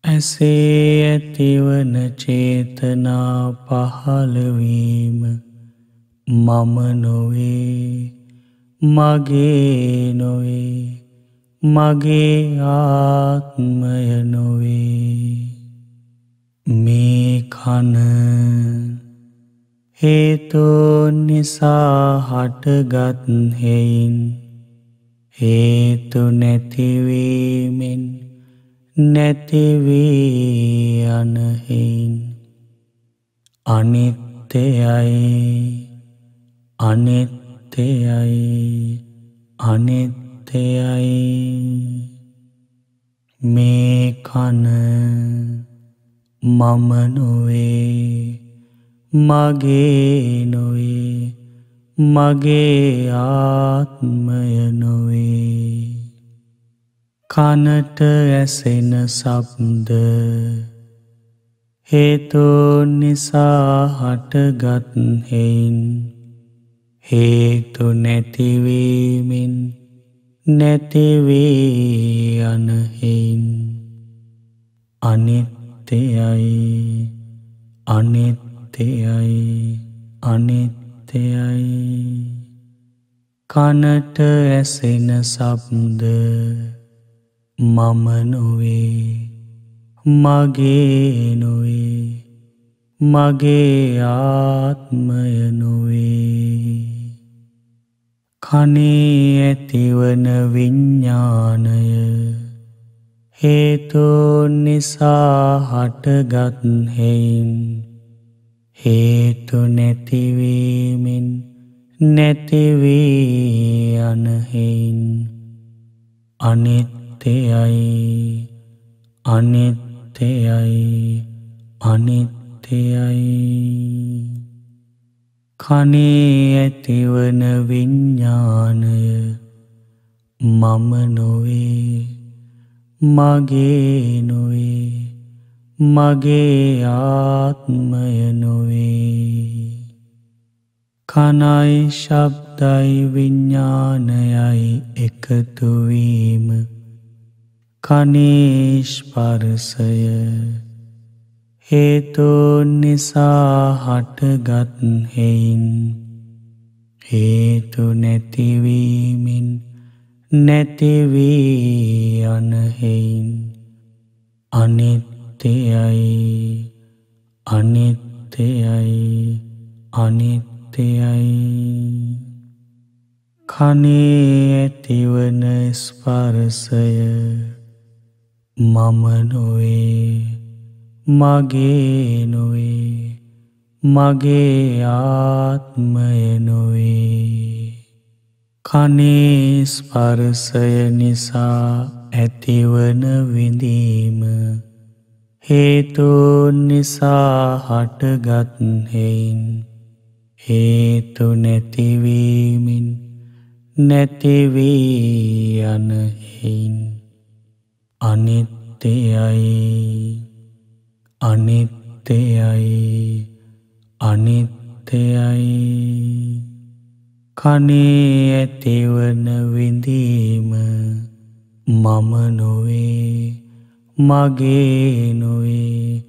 ඇසේ ඇතිවන චේතනා පහළවීම මම නොවේ මගේ නොවේ මගේ ආත්මය නොවේ. මේ කන හේතුන් නිසා හටගත් හේයින් හේතු නැතිවීමෙන් නැතිවී යන හේයින් අනිත්‍යයි අනිත්‍යයි අනිත්‍යයි මේ කන මම නොවේ මගේ නොවේ මගේ ආත්මය නොවේ කනට ඇසෙන ශබ්ද හේතුන් නිසා හටගත් හේයින් හේතු නැතිවීමෙන් නැතිවී යන හේයින් අනිත්‍යයි අනිත්‍යයි අනිත්‍යයි කනට ඇසෙන ශබ්ද මම නොවේ මගේ නොවේ මගේ ආත්මය නොවේ කනේ ඇතිවන විඤ්ඤාණය හේතුන් නිසා හටගත් හේයින් හේතු නැතිවීමෙන් නැතිවී යන හේයින් අනිත්‍යයි අනිත්‍යයි අනිත්‍යයි කනේ ඇතිවන විඤ්ඤාණය මම නොවේ මගේ නොවේ මගේ ආත්මය නොවේ කනයි ශබ්දයි විඤ්ඤාණයයි එකතු වීම කනේ ස්පර්ශය හේතුන් නිසා හටගත් හේයින් හේතු නැතිවීමෙන් නැතිවී යන හේයින් අනිත්‍යයි අනිත්‍යයි අනිත්‍යයි කනේ ඇතිවන ස්පර්ශය මම නොවේ මගේ නොවේ මගේ ආත්මය නොවේ කනේ ස්පර්ශය නිසා ඇතිවන විඳීම හේතුන් නිසා හටගත් හේයින් හේතු නැතිවීමෙන් නැතිවී යන හේයින් අනිත්‍යයි අනිත්‍යයි අනිත්‍යයි කනේ ඇතිවන විඳීම මම නොවේ මගේ නොවේ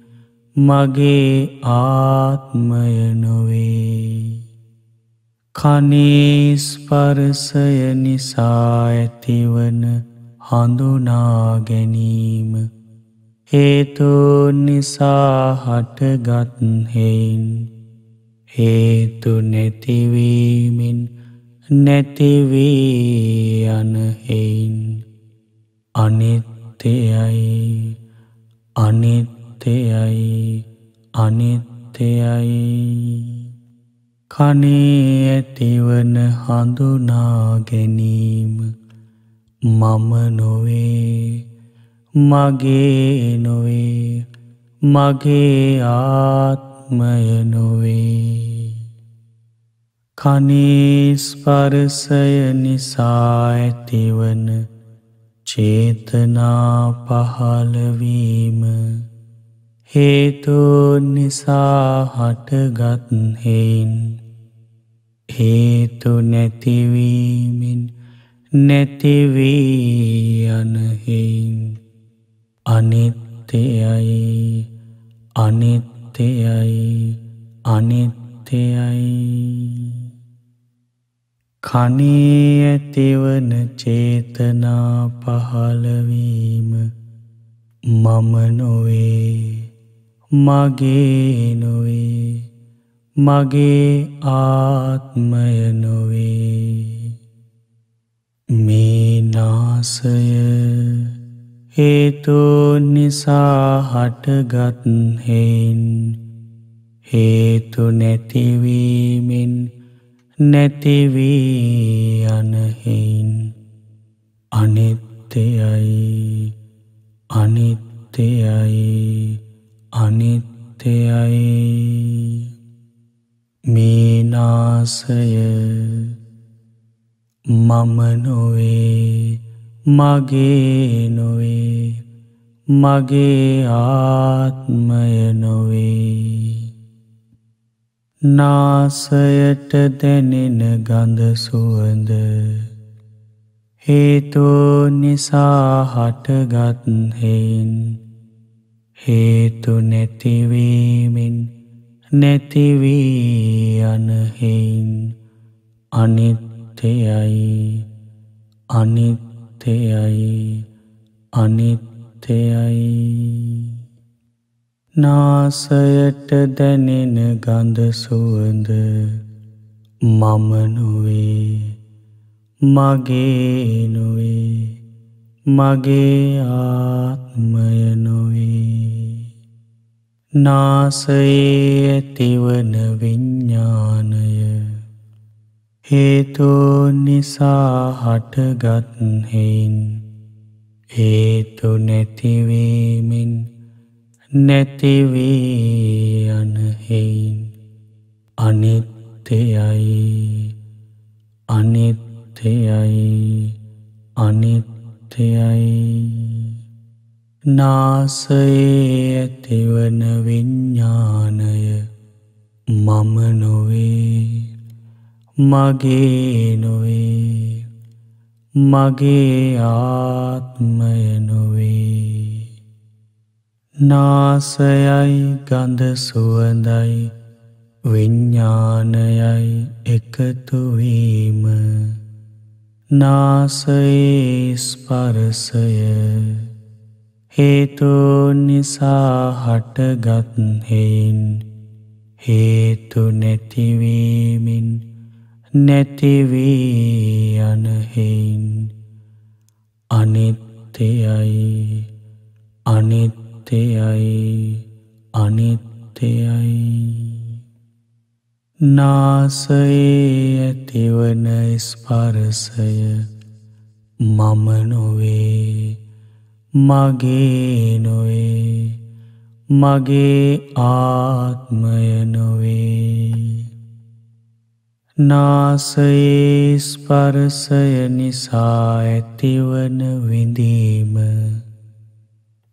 මගේ ආත්මය නොවේ කනේ ස්පර්ශය නිසා ඇතිවන හඳුනා ගැනීම හේතුන් නිසා හටගත් හේයින් හේතු නැතිවීමෙන් නැතිවී යන හේයින් අනිත්‍යයි අනිත්‍යයි අනිත්‍යයි කනේ ඇතිවන හඳුනා ගැනීම මම නොවේ මගේ නොවේ මගේ ආත්මය නොවේ කනේ ස්පර්ශය නිසා ඇතිවන චේතනා පහළවීම හේතුන් නිසා හටගත් හේයින් හේතු නැතිවීමෙන් නැතිවී යන හේයින් අනිත්‍යයි අනිත්‍යයි අනිත්‍යයි කනේ ඇතිවන චේතනා පහළවීම මම නොවේ මගේ නොවේ මගේ ආත්මය නොවේ මේ නාසය හේතුන් නිසා හටගත් හේයින් හේතු නැතිවීමෙන් නැතිවී යන හේයින් අනිත්‍යයි අනිත්‍යයි අනිත්‍යයි. මේ නාසය මම නොවේ මගේ නොවේ මගේ ආත්මය නොවේ. නාසයට දැනෙන ගඳ සුවඳ හේතු නිසා හටගත් හේයින් හේතු නැතිවීමෙන් නැතිවී යන හේයින් අනිත්‍යයි අනිත්‍යයි අනිත්‍යයි. නාසයට දැනෙන ගඳ සුවඳ මම නොවේ මගේ නොවේ මගේ ආත්මය නොවේ. නාසයේ ඇතිවන විඤ්ඤාණය හේතු නිසා හටගත් හේයින් හේතු නැතිවීමෙන් නැතිවී යන හේයින් අනිත්‍යයි අනිත්‍යයි අනිත්‍යයි. නාසයේ ඇතිවන විඤ්ඤාණය මම නොවේ මගේ නොවේ මගේ ආත්මය නොවේ. නාසයයි ගඳ සුවඳයි විඤ්ඤාණයයි එකතු වීම නාසයේ ස්පර්ශය හේතු නිසා හටගත් හේයින් හේතු නැතිවීමෙන් නැතිවී යන හේයින් අනිත්‍යයි අනිත්‍යයි අනිත්‍යයි. නාසයේ ඇතිවන ස්පර්ශය මම නොවේ මගේ නොවේ මගේ ආත්මය නොවේ. නාසයේ ස්පර්ශය නිසා ඇතිවන විඳීම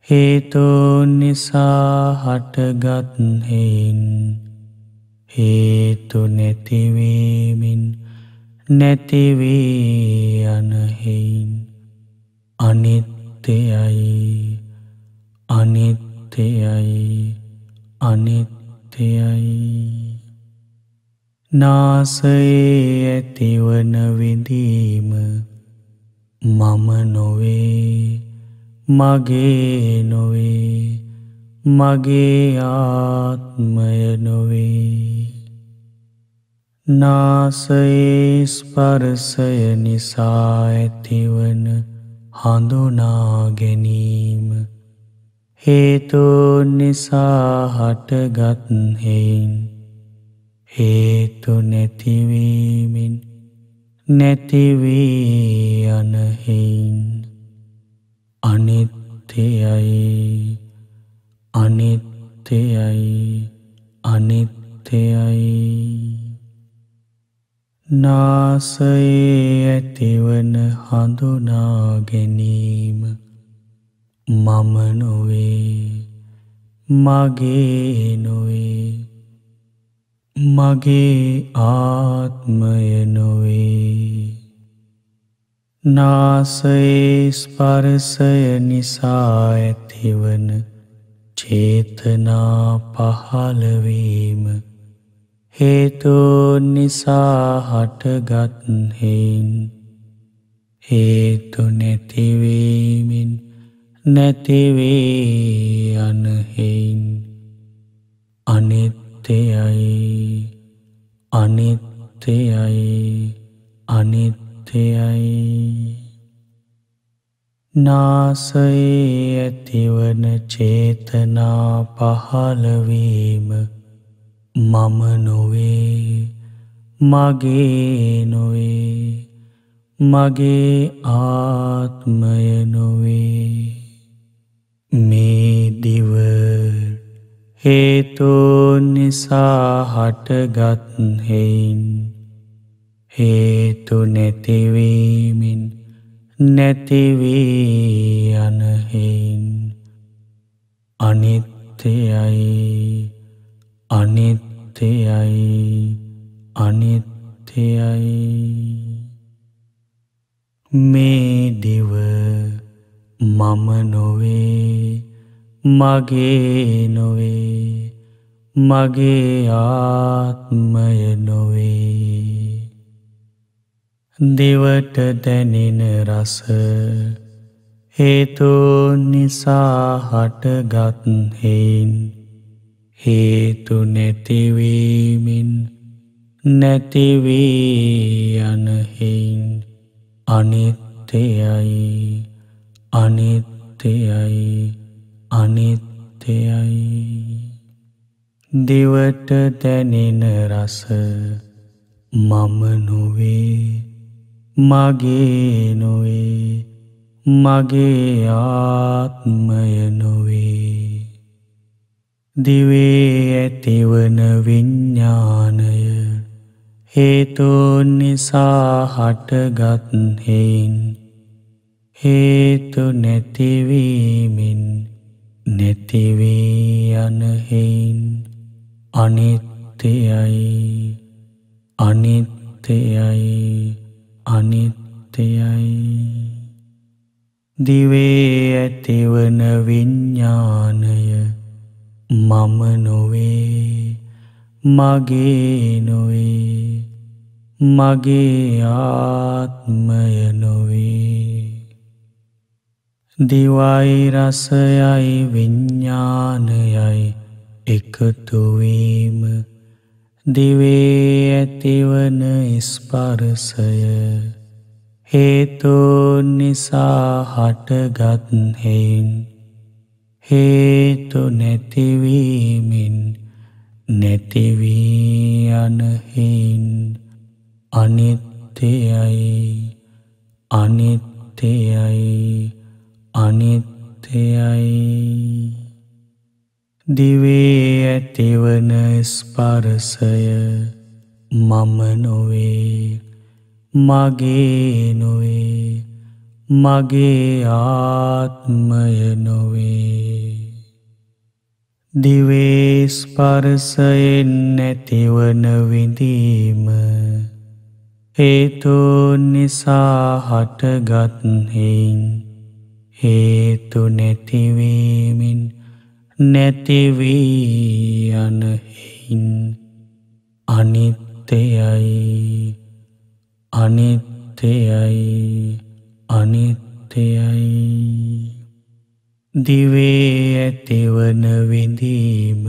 හේතු නිසා හටගත් හේයින් හේතු නැතිවීමෙන් නැතිවී යන හේයින් අනිත්‍යයි අනිත්‍යයි අනිත්‍යයි. නාසයේ ඇතිවන විඳීම මම නොවේ මගේ නොවේ මගේ ආත්මය නොවේ. නාසයේ ස්පර්ශය නිසා ඇතිවන හඳුනා ගැනීම හේතු නිසා හටගත් හේයින් හේතු නැතිවීමෙන් නැතිවී යන හේයින් අනිත්‍යයි අනිත්‍යයි අනිත්‍යයි. නාසයේ ඇතිවන හඳුනා ගැනීම මම නොවේ මගේ නොවේ මගේ ආත්මය නොවේ. නාසයේ ස්පර්ශය නිසා ඇතිවන චේතනා පහළවීම හේතු නිසා හටගත් හේයින් හේතු නැතිවීමෙන් නැතිවී යන හේයින් අනිත්‍යයි අනිත්‍යයි අනිත්‍යයි. නාසයේ ඇතිවන චේතනා පහළවීම මම නොවේ, මගේ නොවේ, මගේ ආත්මය නොවේ. මේ දිව හේතුන් නිසා හටගත් හේයින් හේතු නැතිවීමෙන් නැතිවී යන හේයින් අනිත්‍යයි, අනිත්‍යයි, අනිත්‍යයි. මේ දිව මම නොවේ, මගේ නොවේ, මගේ ආත්මය නොවේ. දිවට දැනෙන රස හේතුන් නිසා හටගත් හේයින් හේතු නැතිවීමෙන් නැතිවී යන හේයින් අනිත්‍යයි, අනිත්‍යයි, අනිත්‍යයි. දිවට දැනෙන රස මම නොවේ, මගේ නොවේ, මගේ ආත්මය නොවේ. දිවේ ඇතිවන විඤ්ඤාණය හේතුන් නිසා හටගත් හේයින් හේතු නැතිවීමෙන් නැතිවී යන හේයින් අනිත්‍යයි, අනිත්‍යයි, අනිත්‍යයි. දිවේ ඇතිවන විඤ්ඤාණය මම නොවේ, මගේ නොවේ, මගේ ආත්මය නොවේ. දිවයි රසයයි විඤ්ඤාණයයි එකතු වීම දිවේ ඇතිවන ස්පර්ශය හේතුන් නිසා හටගත් හේයින් හේතු නැතිවීමෙන් නැතිවී යන හේයින් අනිත්‍යයි, අනිත්‍යයි, අනිත්‍යයි. දිවේ ඇතිවන ස්පර්ශය මම නොවේ, මගේ නොවේ, මගේ ආත්මය නොවේ. දිවේ ස්පර්ශයෙන් නැතිවන විඳීම හේතුන් නිසා හටගත් හේයින් හේතු නැතිවීමෙන් නැතිවී යන හේයින් අනිත්‍යයි, අනිත්‍යයි, අනිත්‍යයි. දිවේ ඇතිවන විඳීම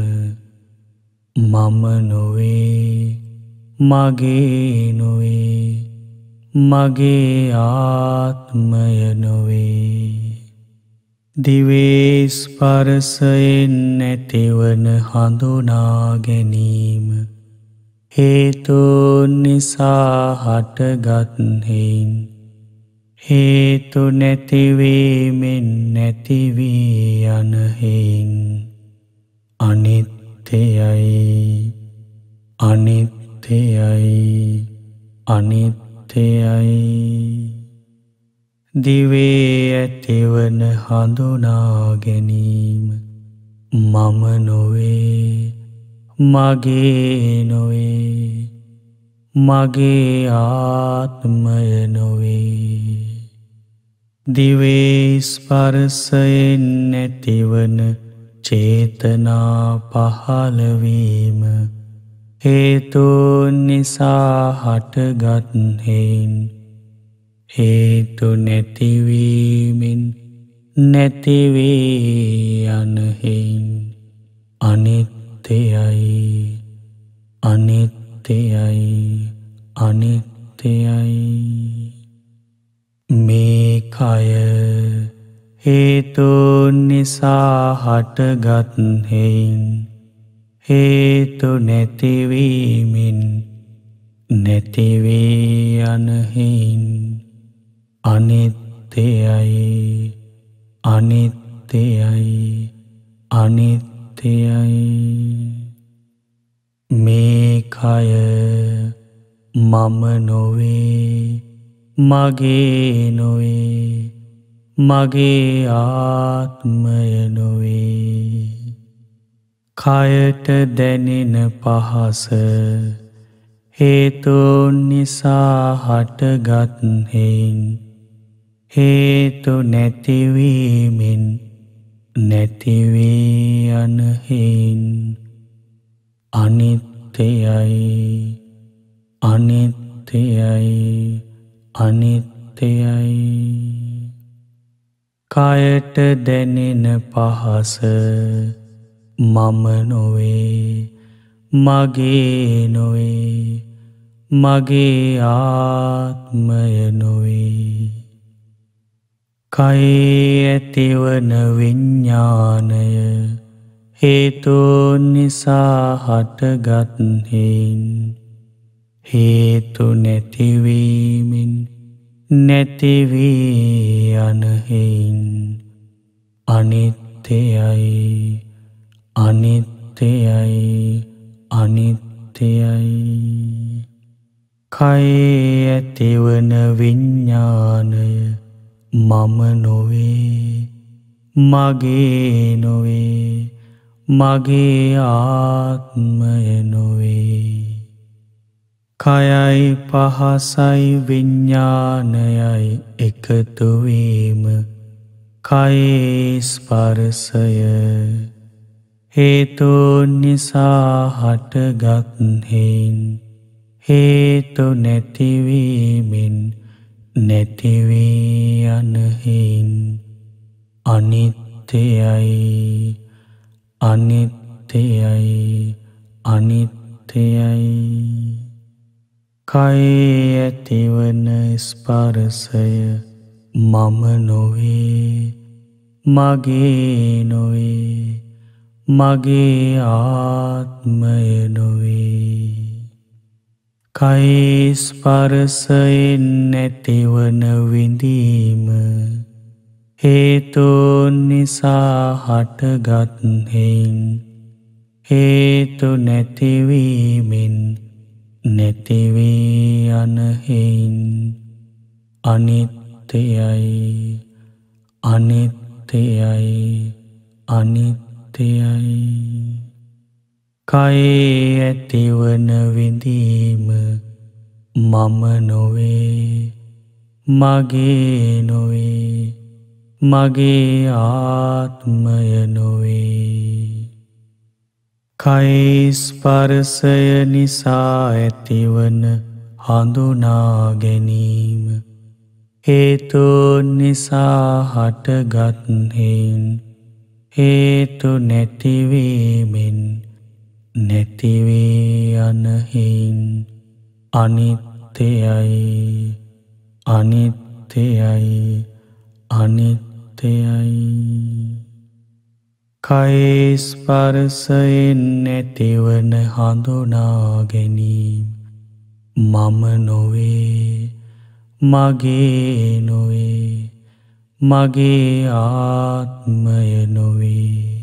මම නොවේ, මගේ නොවේ, මගේ ආත්මය නොවේ. දිවේ ස්පර්ශයෙන් නැතිවන හඳුනා ගැනීම හේතුන් නිසා හටගත් හේයින් හේතු නැතිවීමෙන් නැතිවී යන හේයින් අනිත්‍යයි, අනිත්‍යයි, අනිත්‍යයි. දිවේ ඇතිවන හඳුනා ගැනීම මම නොවේ, මගේ නොවේ, මගේ ආත්මය නොවේ. දිවේ ස්පර්ශයෙන් නැතිවන චේතනා පහළවීම හේතුන් නිසා හටගත් හේයින් හේතු නැතිවීමෙන් නැතිවී යන හේයින් අනිත්‍යයි, අනිත්‍යයි, අනිත්‍යයි. මේ කය හේතුන් නිසා හටගත් හේයින් හේතු නැතිවීමෙන් නැතිවී යන හේයින් අනිත්‍යයි අනිත්‍යයි අනිත්‍යයි. මේ කය මම නොවේ මගේ නොවේ මගේ ආත්මය නොවේ. කයට දැනෙන පහස හේතුන් නිසා හටගත් හේයින් හේතු නැතිවීමෙන් නැතිවී යන හේයින් අනිත්‍යයි අනිත්‍යයි අනිත්‍යයි. කයට දැනෙන පහස මම නොවේ මගේ නොවේ මගේ ආත්මය නොවේ. කයේ ඇතිවන විඤ්ඤාණය හේතුන් නිසා හටගත් හේයින් හේතු නැතිවීමෙන් නැතිවී යන හේයින් අනිත්‍යයි අනිත්‍යයි අනිත්‍යයි. කයේ ඇතිවන විඤ්ඤාණය මම නොවේ මගේ නොවේ මගේ ආත්මය නොවේ. කයයි පහසයි විඤ්ඤාණයයි එකතු වීම කයේ ස්පර්ශය හේතුන් නිසා හටගත් හේයින් හේතු නැතිවීමෙන් නැතිවී යන හේයින් අනිත්‍යයි අනිත්‍යයි අනිත්‍යයි. කයේ ඇතිවන ස්පර්ශය මම නොවේ මගේ නොවේ මගේ ආත්මය නොවේ. කයේ ස්පර්ශයෙන් නැතිවන විඳීම හේතුන් නිසා හටගත් හේයින් හේතු නැතිවීමෙන් නැතිවී යන හේයින් අනිත්‍යයි අනිත්‍යයි අනිත්‍යයි. කයේ ඇතිවන විඳීම මම නොවේ මගේ නොවේ මගේ ආත්මය නොවේ. කයේ ස්පර්ශය නිසා ඇතිවන හඳුනා ගැනීම හේතුන් නිසා හටගත් හේයින් හේතු නැතිවීමෙන් නැතිවී යන හේයින් අනිත්‍යයි අනිත්‍යයි අනිත්‍යයි. කයේ ස්පර්ශයෙන් නැතිවන හඳුනා ගැනීම මම නොවේ මගේ නොවේ මගේ ආත්මය නොවේ.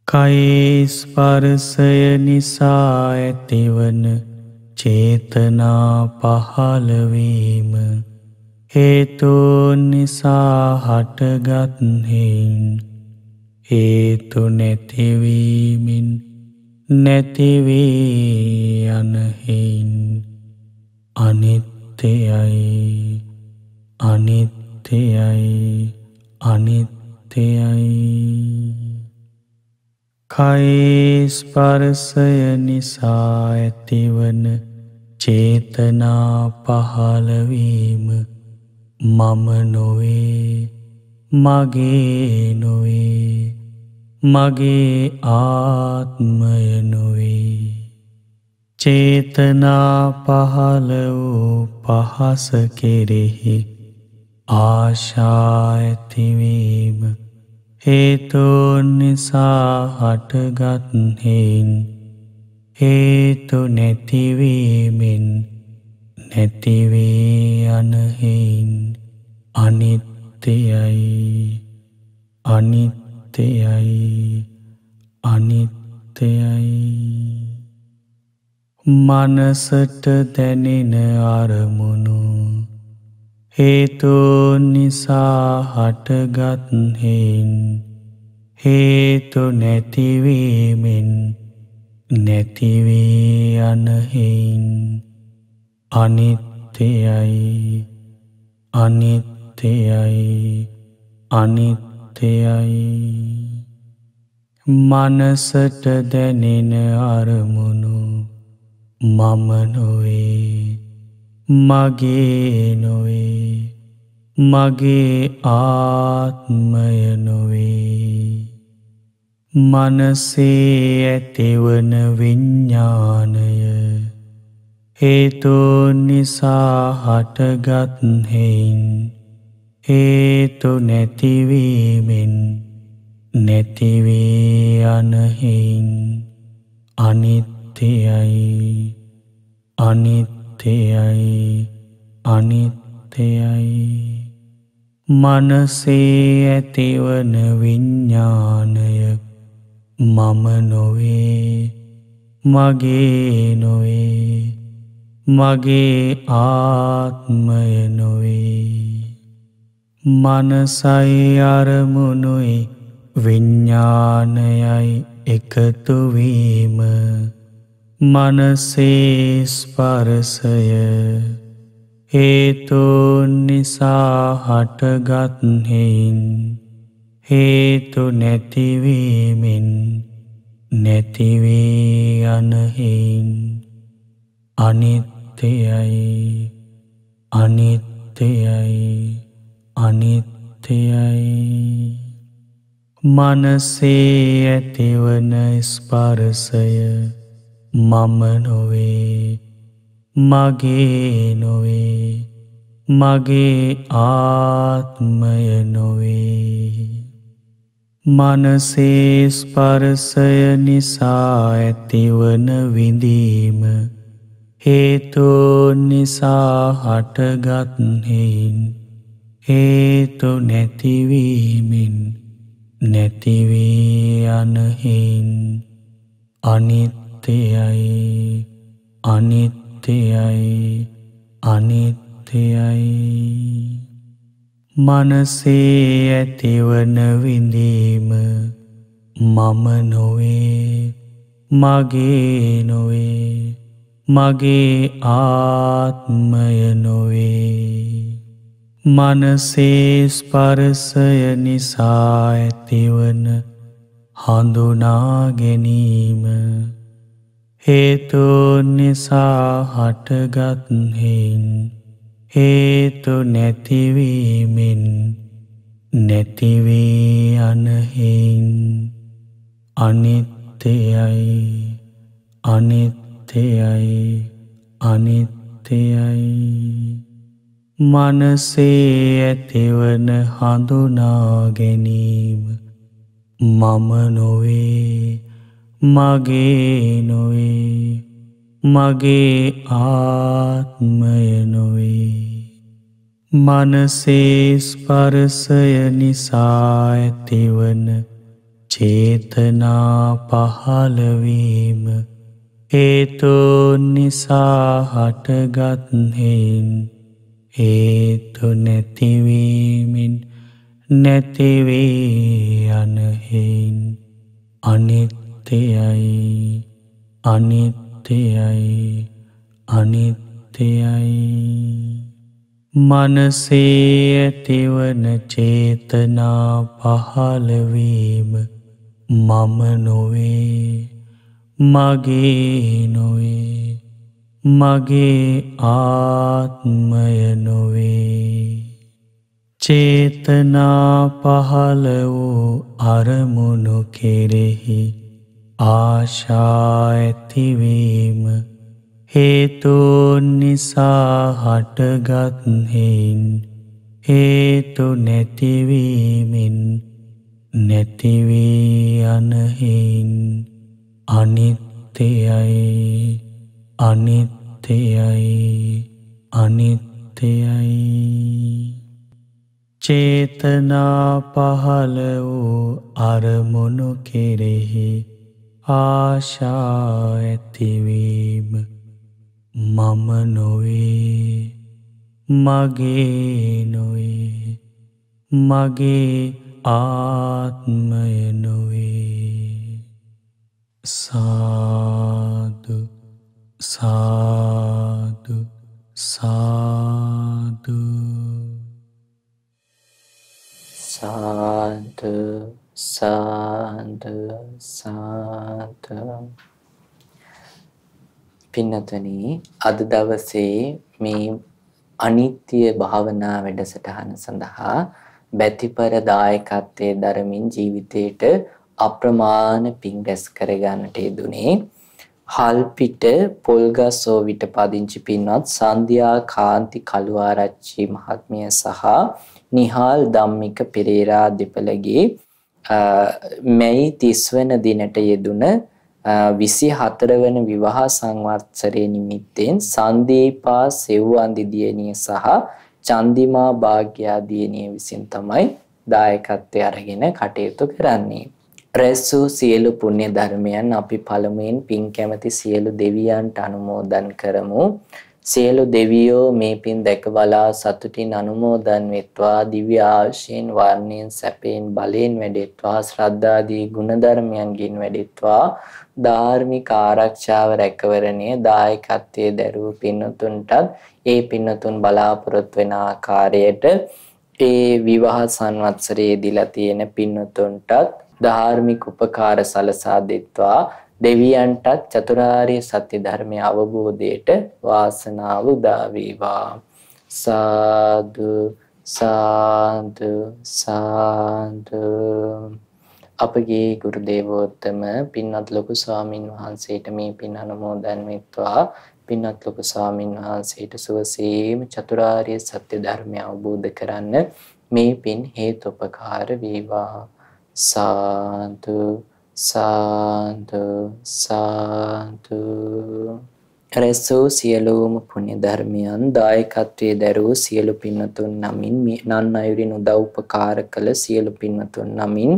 කයේ ස්පර්ශය නිසා ඇතිවන චේතනා පහළවීම හේතුන් නිසා හටගත් හේයින් හේතු නැතිවීමෙන් නැතිවී යන හේයින් අනිත්‍යයි අනිත්‍යයි අනිත්‍යයි. කයේ ස්පර්ශය නිසා ඇතිවන චේතනා පහළවීම මම නොවේ මගේ නොවේ මගේ ආත්මය නොවේ. චේතනා පහළ වූ පහස කෙරෙහි ආශා ඇතිවීම හේතුන් නිසා හටගත් හේන් හේතු නැතිවීමෙන් නැතිවී යන හේන් අනිත්‍යයි අනිත්‍යයි අනිත්‍යයි. මනසට දැනෙන අරමුණු හේතුන් නිසා හටගත් හේන් හේතු නැතිවීමෙන් නැතිවී යන හේන් අනිත්‍යයි අනිත්‍යයි අනිත්‍යයි. මනසට දැනෙන අරමුණු මම නොවේ මගේ නොවේ මගේ ආත්මය නොවේ. මනසේ ඇතිවන විඤ්ඤාණය හේතුන් නිසා හටගත් හේන් හේතු නැතිවීමෙන් නැතිවී යන හේන් අනිත්‍යයි අනිත්‍යයි අනිත්‍යයි. මනසේ ඇතිවන විඤ්ඤාණය මම නොවේ මගේ නොවේ මගේ ආත්මය නොවේ. මනසයි අරමුණුයි විඤ්ඤාණයයි එකතු වීම මනසේ ස්පර්ශය හේතුන් නිසා හටගත් හේන් හේතු නැතිවීමෙන් නැතිවී යන හේන් අනිත්‍යයි අනිත්‍යයි අනිත්‍යයි. මනසේ ඇතිවන ස්පර්ශය මම නොවේ මගේ නොවේ මගේ ආත්මය නොවේ. මනසේ ස්පර්ශය නිසා ඇතිවන විඳීම හේතුන් නිසා හටගත් හේන් හේතු නැතිවීමෙන් නැතිවී යන හේන් අනිත්‍යයි අනිත්‍යයි අනිත්‍යයි. මනසේ ඇතිවන විඳීම මම නොවේ මගේ නොවේ මගේ ආත්මය නොවේ. මනසේ ස්පර්ශය නිසා ඇතිවන හඳුනා ගැනීම හේතුන් නිසා හටගත් හේන් හේතු නැතිවීමෙන් නැතිවී යන හේන් අනිත්‍යයි අනිත්‍යයි අනිත්‍යයි. මනසේ ඇතිවන හඳුනා ගැනීම මම නොවේ මගේ නොවේ මගේ ආත්මය නොවේ. මනසේ ස්පර්ශය නිසා ඇතිවන චේතනා පහළවීම හේතුන් නිසා හටගත් හේන් හේතු නැතිවීමෙන් නැතිවී යන හේන් අනිත්‍යයි අනිත්‍යයි අනිත්‍යයි. මනසේ ඇතිවන චේතනා පහළවීම මම නොවේ මගේ නොවේ මගේ ආත්මය නොවේ. චේතනා පහළ වූ අරමුණු කෙරෙහි ආශා ඇතිවීම හේතුන් නිසා හටගත් හේන් හේතු නැතිවීමෙන් නැති වී යනහින් අනිත්‍යයි අනිත්‍යයි අනිත්‍යයි. චේතනා පහළ වූ අරමුණු කෙරෙහි ආශා ඇතිවීම මම නොවේ මගේ නොවේ මගේ ආත්මය නොවේ. සාදු සාදු සාදු සාදු සාදු සාදු. පින්නතුනි, අද දවසේ මේ අනිත්‍ය භාවනා වැඩසටහන සඳහා බැතිපර දායකත්වයේ දරමින් ජීවිතයට අප්‍රමාණ පින් රැස් කරගන්නට යෙදුනේ හල්පිට පොල්ගස්සෝවිට පදිංචි පින්වත් සන්ධ්‍යා කාන්ති කළුආරච්චි මහත්මිය සහ නිහාල් ධම්මික පෙරේරා දෙපළගේ මැයි 30 වන දිනට යෙදුන 24 වන විවාහ සංවත්සරයේ නිමිත්තෙන් සන්දීපා සෙව්වන්දි දියණිය සහ චන්දිමා භාග්‍යා දියණිය විසින් තමයි දායකත්වයේ අරගෙන කටයුතු කරන්නේ. රැස් වූ සියලු පුණ්‍ය ධර්මයන් අපි පළමුවෙන් පින් කැමැති සියලු දෙවියන්ට අනුමෝදන් කරමු. සියලු දෙවියෝ මේ පින් දැක බලා සතුටින් අනුමෝදන් වෙත්වා. දිව්‍ය ආශීන් වර්ණයෙන් සැපයෙන් බලයෙන් වැඩෙත්වා. ශ්‍රද්ධාදී ගුණධර්මයන්ගෙන් වැඩෙත්වා. ධාර්මික ආරක්ෂාව රැකවරණය දායකත්වයේ දරූ පින්තුන්ටත් ඒ පින්තුන් බලාපොරොත්තු වෙන ආකාරයට ඒ විවාහ සංවත්සරයේ දීලා තියෙන පින්තුන්ටත් ධාර්මික උපකාර සලසා දෙත්වා. දෙවියන්ටත් චතුරාර්ය සත්‍ය ධර්මය අවබෝධයට වාසනාව උදා වේවා. සාදු සාදු සාදු. අපගේ ගුරු දේවෝත්තම පින්වත් ලොකු ස්වාමින් වහන්සේට මේ පින් අනුමෝදන් වෙත්වා. පින්වත් ලොකු ස්වාමින් වහන්සේට සුවසේම චතුරාර්ය සත්‍ය ධර්මය අවබෝධ කරන්න මේ පින් හේතුපකාර වේවා. සාදු සාදු සාදු. රැසෝ සියලුම පුණ්‍ය ධර්මයන් දායකත්වයේ දරූ සියලු පින්වතුන් නමින් නන් අයුරින් උදව් උපකාර කළ සියලු පින්වතුන් නමින්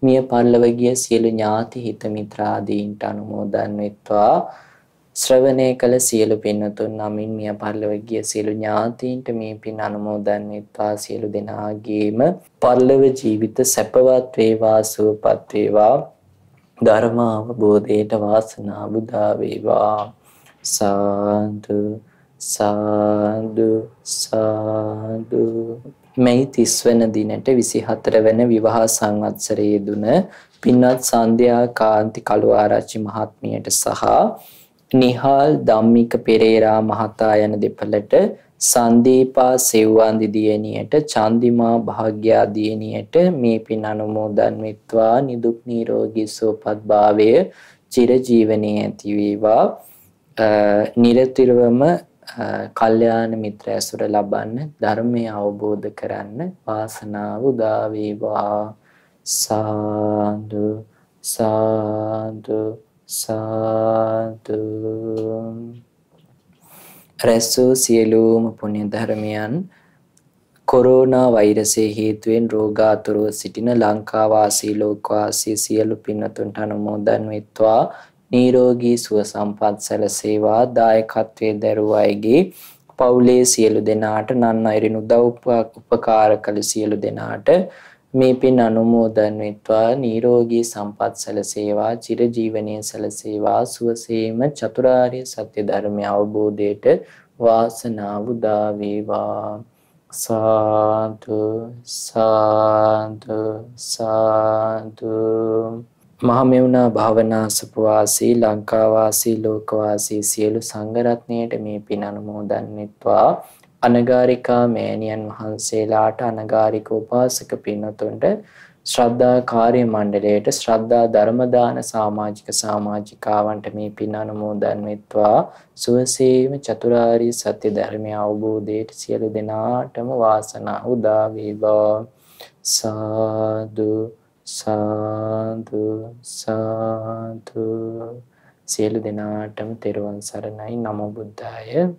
මිය පරලොව ගිය සියලු ඥාති හිත මිත්‍රාදීන්ට අනුමෝදන් වෙත්වා. ශ්‍රවණය කළ සියලු පින්වතුන් නමින් මිය පරලොව ගිය සියලු ඥාතීන්ට මේ පින් අනුමෝදන් වෙත්වා. සියලු දෙනාගේම පරලොව ජීවිත සැපවත් වේවා සුවපත් වේවා. ධර්ම අවබෝධයට වාසනාව උදා වේවා. සාදු සාදු සාදු. මැයි 30 වන දිනට 24 වන විවාහ සංවත්සරයේ දුන පින්වත් සන්ධ්‍යා කාන්ති කළුආරච්චි මහත්මියට සහ නිහාල් ධම්මික පෙරේරා මහතා යන දෙපළට සන්දීපා සෙව්වන්දි දියණියට චන්දිමා භාග්‍යා දියණියට මේ පින් අනුමෝදන් වෙත්වා. නිදුක් නිරෝගී සුවපත් භාවය චිරජීවනයේ ඇති වේවා. නිරතුරුවම කල්යාණ මිත්‍ර ඇසුර ලබන්න ධර්මය අවබෝධ කරන්න වාසනාව උදා වේවා. සාදු සාදු සාදු. රැසෝ සියලුම පුණ්‍ය ධර්මයන් කොරෝනා වෛරසයේ හේතුවෙන් රෝගාතුරව සිටින ලංකා වාසී ලෝකවාසී සියලු පින්වතුන්ට අනුමෝදන් වෙත්වා. නිරෝගී සුව සම්පත් සැලසේවා. දායකත්වයේ දරූ අයගේ පවුලේ සියලු දෙනාට නන් අයුරින් උදව් උපකාර කළ සියලු දෙනාට මේ පින් අනුමෝදන් වෙත්වා. නිරෝගී සම්පත් සැලසේවා. චිරජීවනයේ සැලසේවා. සුවසේම චතුරාර්ය සත්‍ය ධර්මය අවබෝධයට වාසනාව උදා වේවා. සාදු සාදු සාදු. මහමෙවුනා භාවනා සුපවාසී ලංකාවාසී ලෝකවාසී සියලු සංඝ රත්නයට මේ පින් අනුමෝදන් වෙත්වා. අනගාരികා මෑණියන් වහන්සේලාට අනගාരിക උපාසක පින්වතුන්ට ශ්‍රද්ධා කාර්ය මණ්ඩලයට ශ්‍රද්ධා ධර්ම දාන සමාජිකාවන්ට මේ පින් අනුමෝදන් වෙත්වා. සුවසේම චතුරාර්ය සත්‍ය ධර්මය අවබෝධයට සියලු දෙනාටම වාසනාව උදා වේවා. සාදු සාදු සාදු. සියලු දෙනාටම තෙරුවන් සරණයි. නමෝ බුද්ධාය.